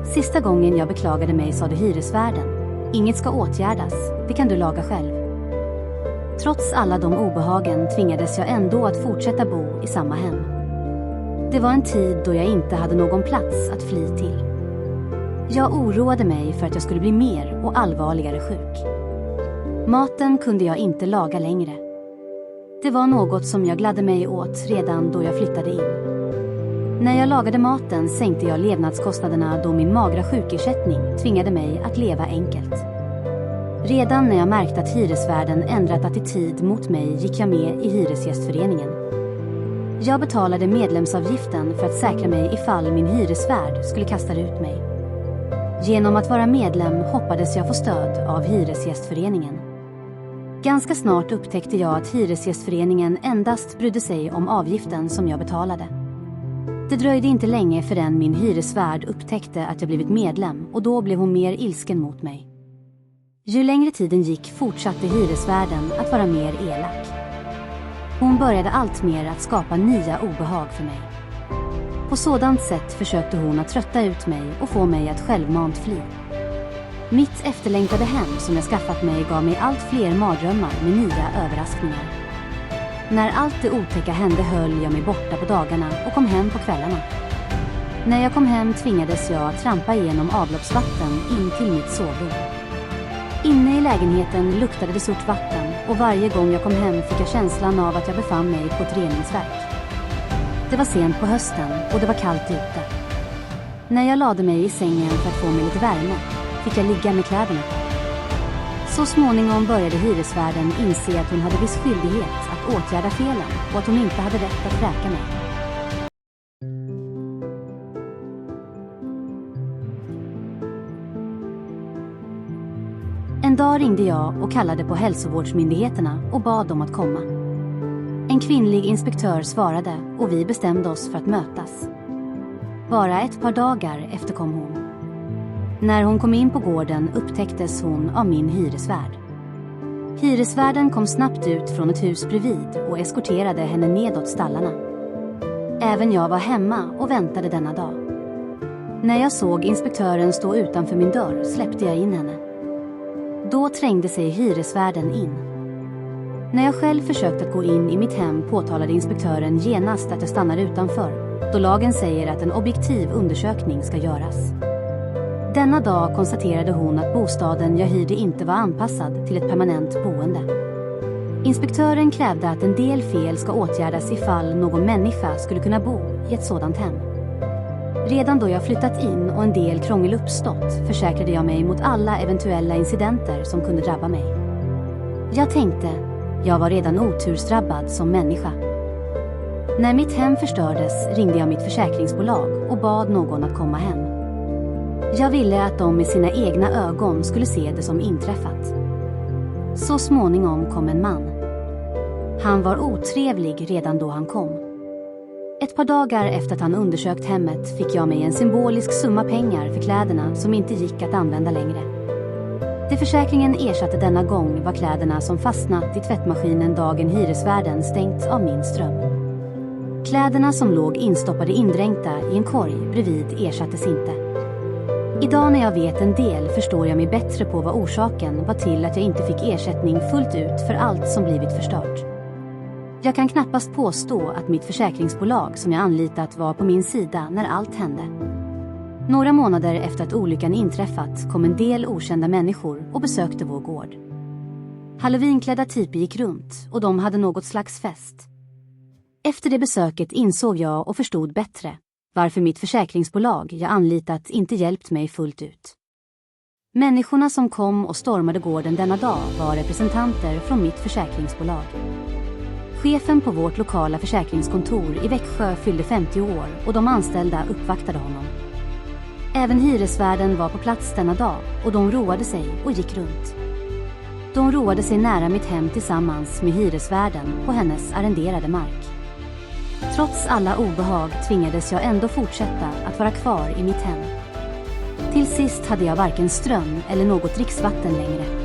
Sista gången jag beklagade mig sade hyresvärden: "Inget ska åtgärdas, det kan du laga själv." Trots alla de obehagen tvingades jag ändå att fortsätta bo i samma hem. Det var en tid då jag inte hade någon plats att fly till. Jag oroade mig för att jag skulle bli mer och allvarligare sjuk. Maten kunde jag inte laga längre. Det var något som jag gladde mig åt redan då jag flyttade in. När jag lagade maten sänkte jag levnadskostnaderna då min magra sjukersättning tvingade mig att leva enkelt. Redan när jag märkte att hyresvärden ändrat attityd mot mig gick jag med i Hyresgästföreningen. Jag betalade medlemsavgiften för att säkra mig ifall min hyresvärd skulle kasta ut mig. Genom att vara medlem hoppades jag få stöd av Hyresgästföreningen. Ganska snart upptäckte jag att Hyresgästföreningen endast brydde sig om avgiften som jag betalade. Det dröjde inte länge förrän min hyresvärd upptäckte att jag blivit medlem och då blev hon mer ilsken mot mig. Ju längre tiden gick fortsatte hyresvärden att vara mer elak. Hon började allt mer att skapa nya obehag för mig. På sådant sätt försökte hon att trötta ut mig och få mig att självmant fly. Mitt efterlängtade hem som jag skaffat mig gav mig allt fler mardrömmar med nya överraskningar. När allt det otäcka hände höll jag mig borta på dagarna och kom hem på kvällarna. När jag kom hem tvingades jag trampa igenom avloppsvatten in till mitt sovrum. Inne i lägenheten luktade det surt vatten och varje gång jag kom hem fick jag känslan av att jag befann mig på ett reningsverk. Det var sent på hösten och det var kallt ute. När jag lade mig i sängen för att få mig lite värme fick jag ligga med kläderna på. Så småningom började hyresvärden inse att hon hade viss skyldighet att åtgärda felen och att hon inte hade rätt att vräka mig. En dag ringde jag och kallade på hälsovårdsmyndigheterna och bad dem att komma. En kvinnlig inspektör svarade och vi bestämde oss för att mötas. Bara ett par dagar efter kom hon. När hon kom in på gården upptäcktes hon av min hyresvärd. Hyresvärden kom snabbt ut från ett hus bredvid och eskorterade henne nedåt stallarna. Även jag var hemma och väntade denna dag. När jag såg inspektören stå utanför min dörr släppte jag in henne. Då trängde sig hyresvärden in. När jag själv försökte att gå in i mitt hem påtalade inspektören genast att jag stannar utanför, då lagen säger att en objektiv undersökning ska göras. Denna dag konstaterade hon att bostaden jag hyrde inte var anpassad till ett permanent boende. Inspektören krävde att en del fel ska åtgärdas ifall någon människa skulle kunna bo i ett sådant hem. Redan då jag flyttat in och en del krångel uppstått försäkrade jag mig mot alla eventuella incidenter som kunde drabba mig. Jag tänkte, jag var redan otursdrabbad som människa. När mitt hem förstördes ringde jag mitt försäkringsbolag och bad någon att komma hem. Jag ville att de med sina egna ögon skulle se det som inträffat. Så småningom kom en man. Han var otrevlig redan då han kom. Ett par dagar efter att han undersökt hemmet fick jag mig en symbolisk summa pengar för kläderna som inte gick att använda längre. Det försäkringen ersatte denna gång var kläderna som fastnat i tvättmaskinen dagen hyresvärden stängt av min ström. Kläderna som låg instoppade indränkta i en korg bredvid ersattes inte. Idag när jag vet en del förstår jag mig bättre på vad orsaken var till att jag inte fick ersättning fullt ut för allt som blivit förstört. Jag kan knappast påstå att mitt försäkringsbolag som jag anlitat var på min sida när allt hände. Några månader efter att olyckan inträffat kom en del okända människor och besökte vår gård. Halloweenklädda typer gick runt och de hade något slags fest. Efter det besöket insåg jag och förstod bättre varför mitt försäkringsbolag jag anlitat inte hjälpt mig fullt ut. Människorna som kom och stormade gården denna dag var representanter från mitt försäkringsbolag. Chefen på vårt lokala försäkringskontor i Växjö fyllde 50 år och de anställda uppvaktade honom. Även hyresvärden var på plats denna dag och de roade sig och gick runt. De roade sig nära mitt hem tillsammans med hyresvärden på hennes arrenderade mark. Trots alla obehag tvingades jag ändå fortsätta att vara kvar i mitt hem. Till sist hade jag varken ström eller något dricksvatten längre.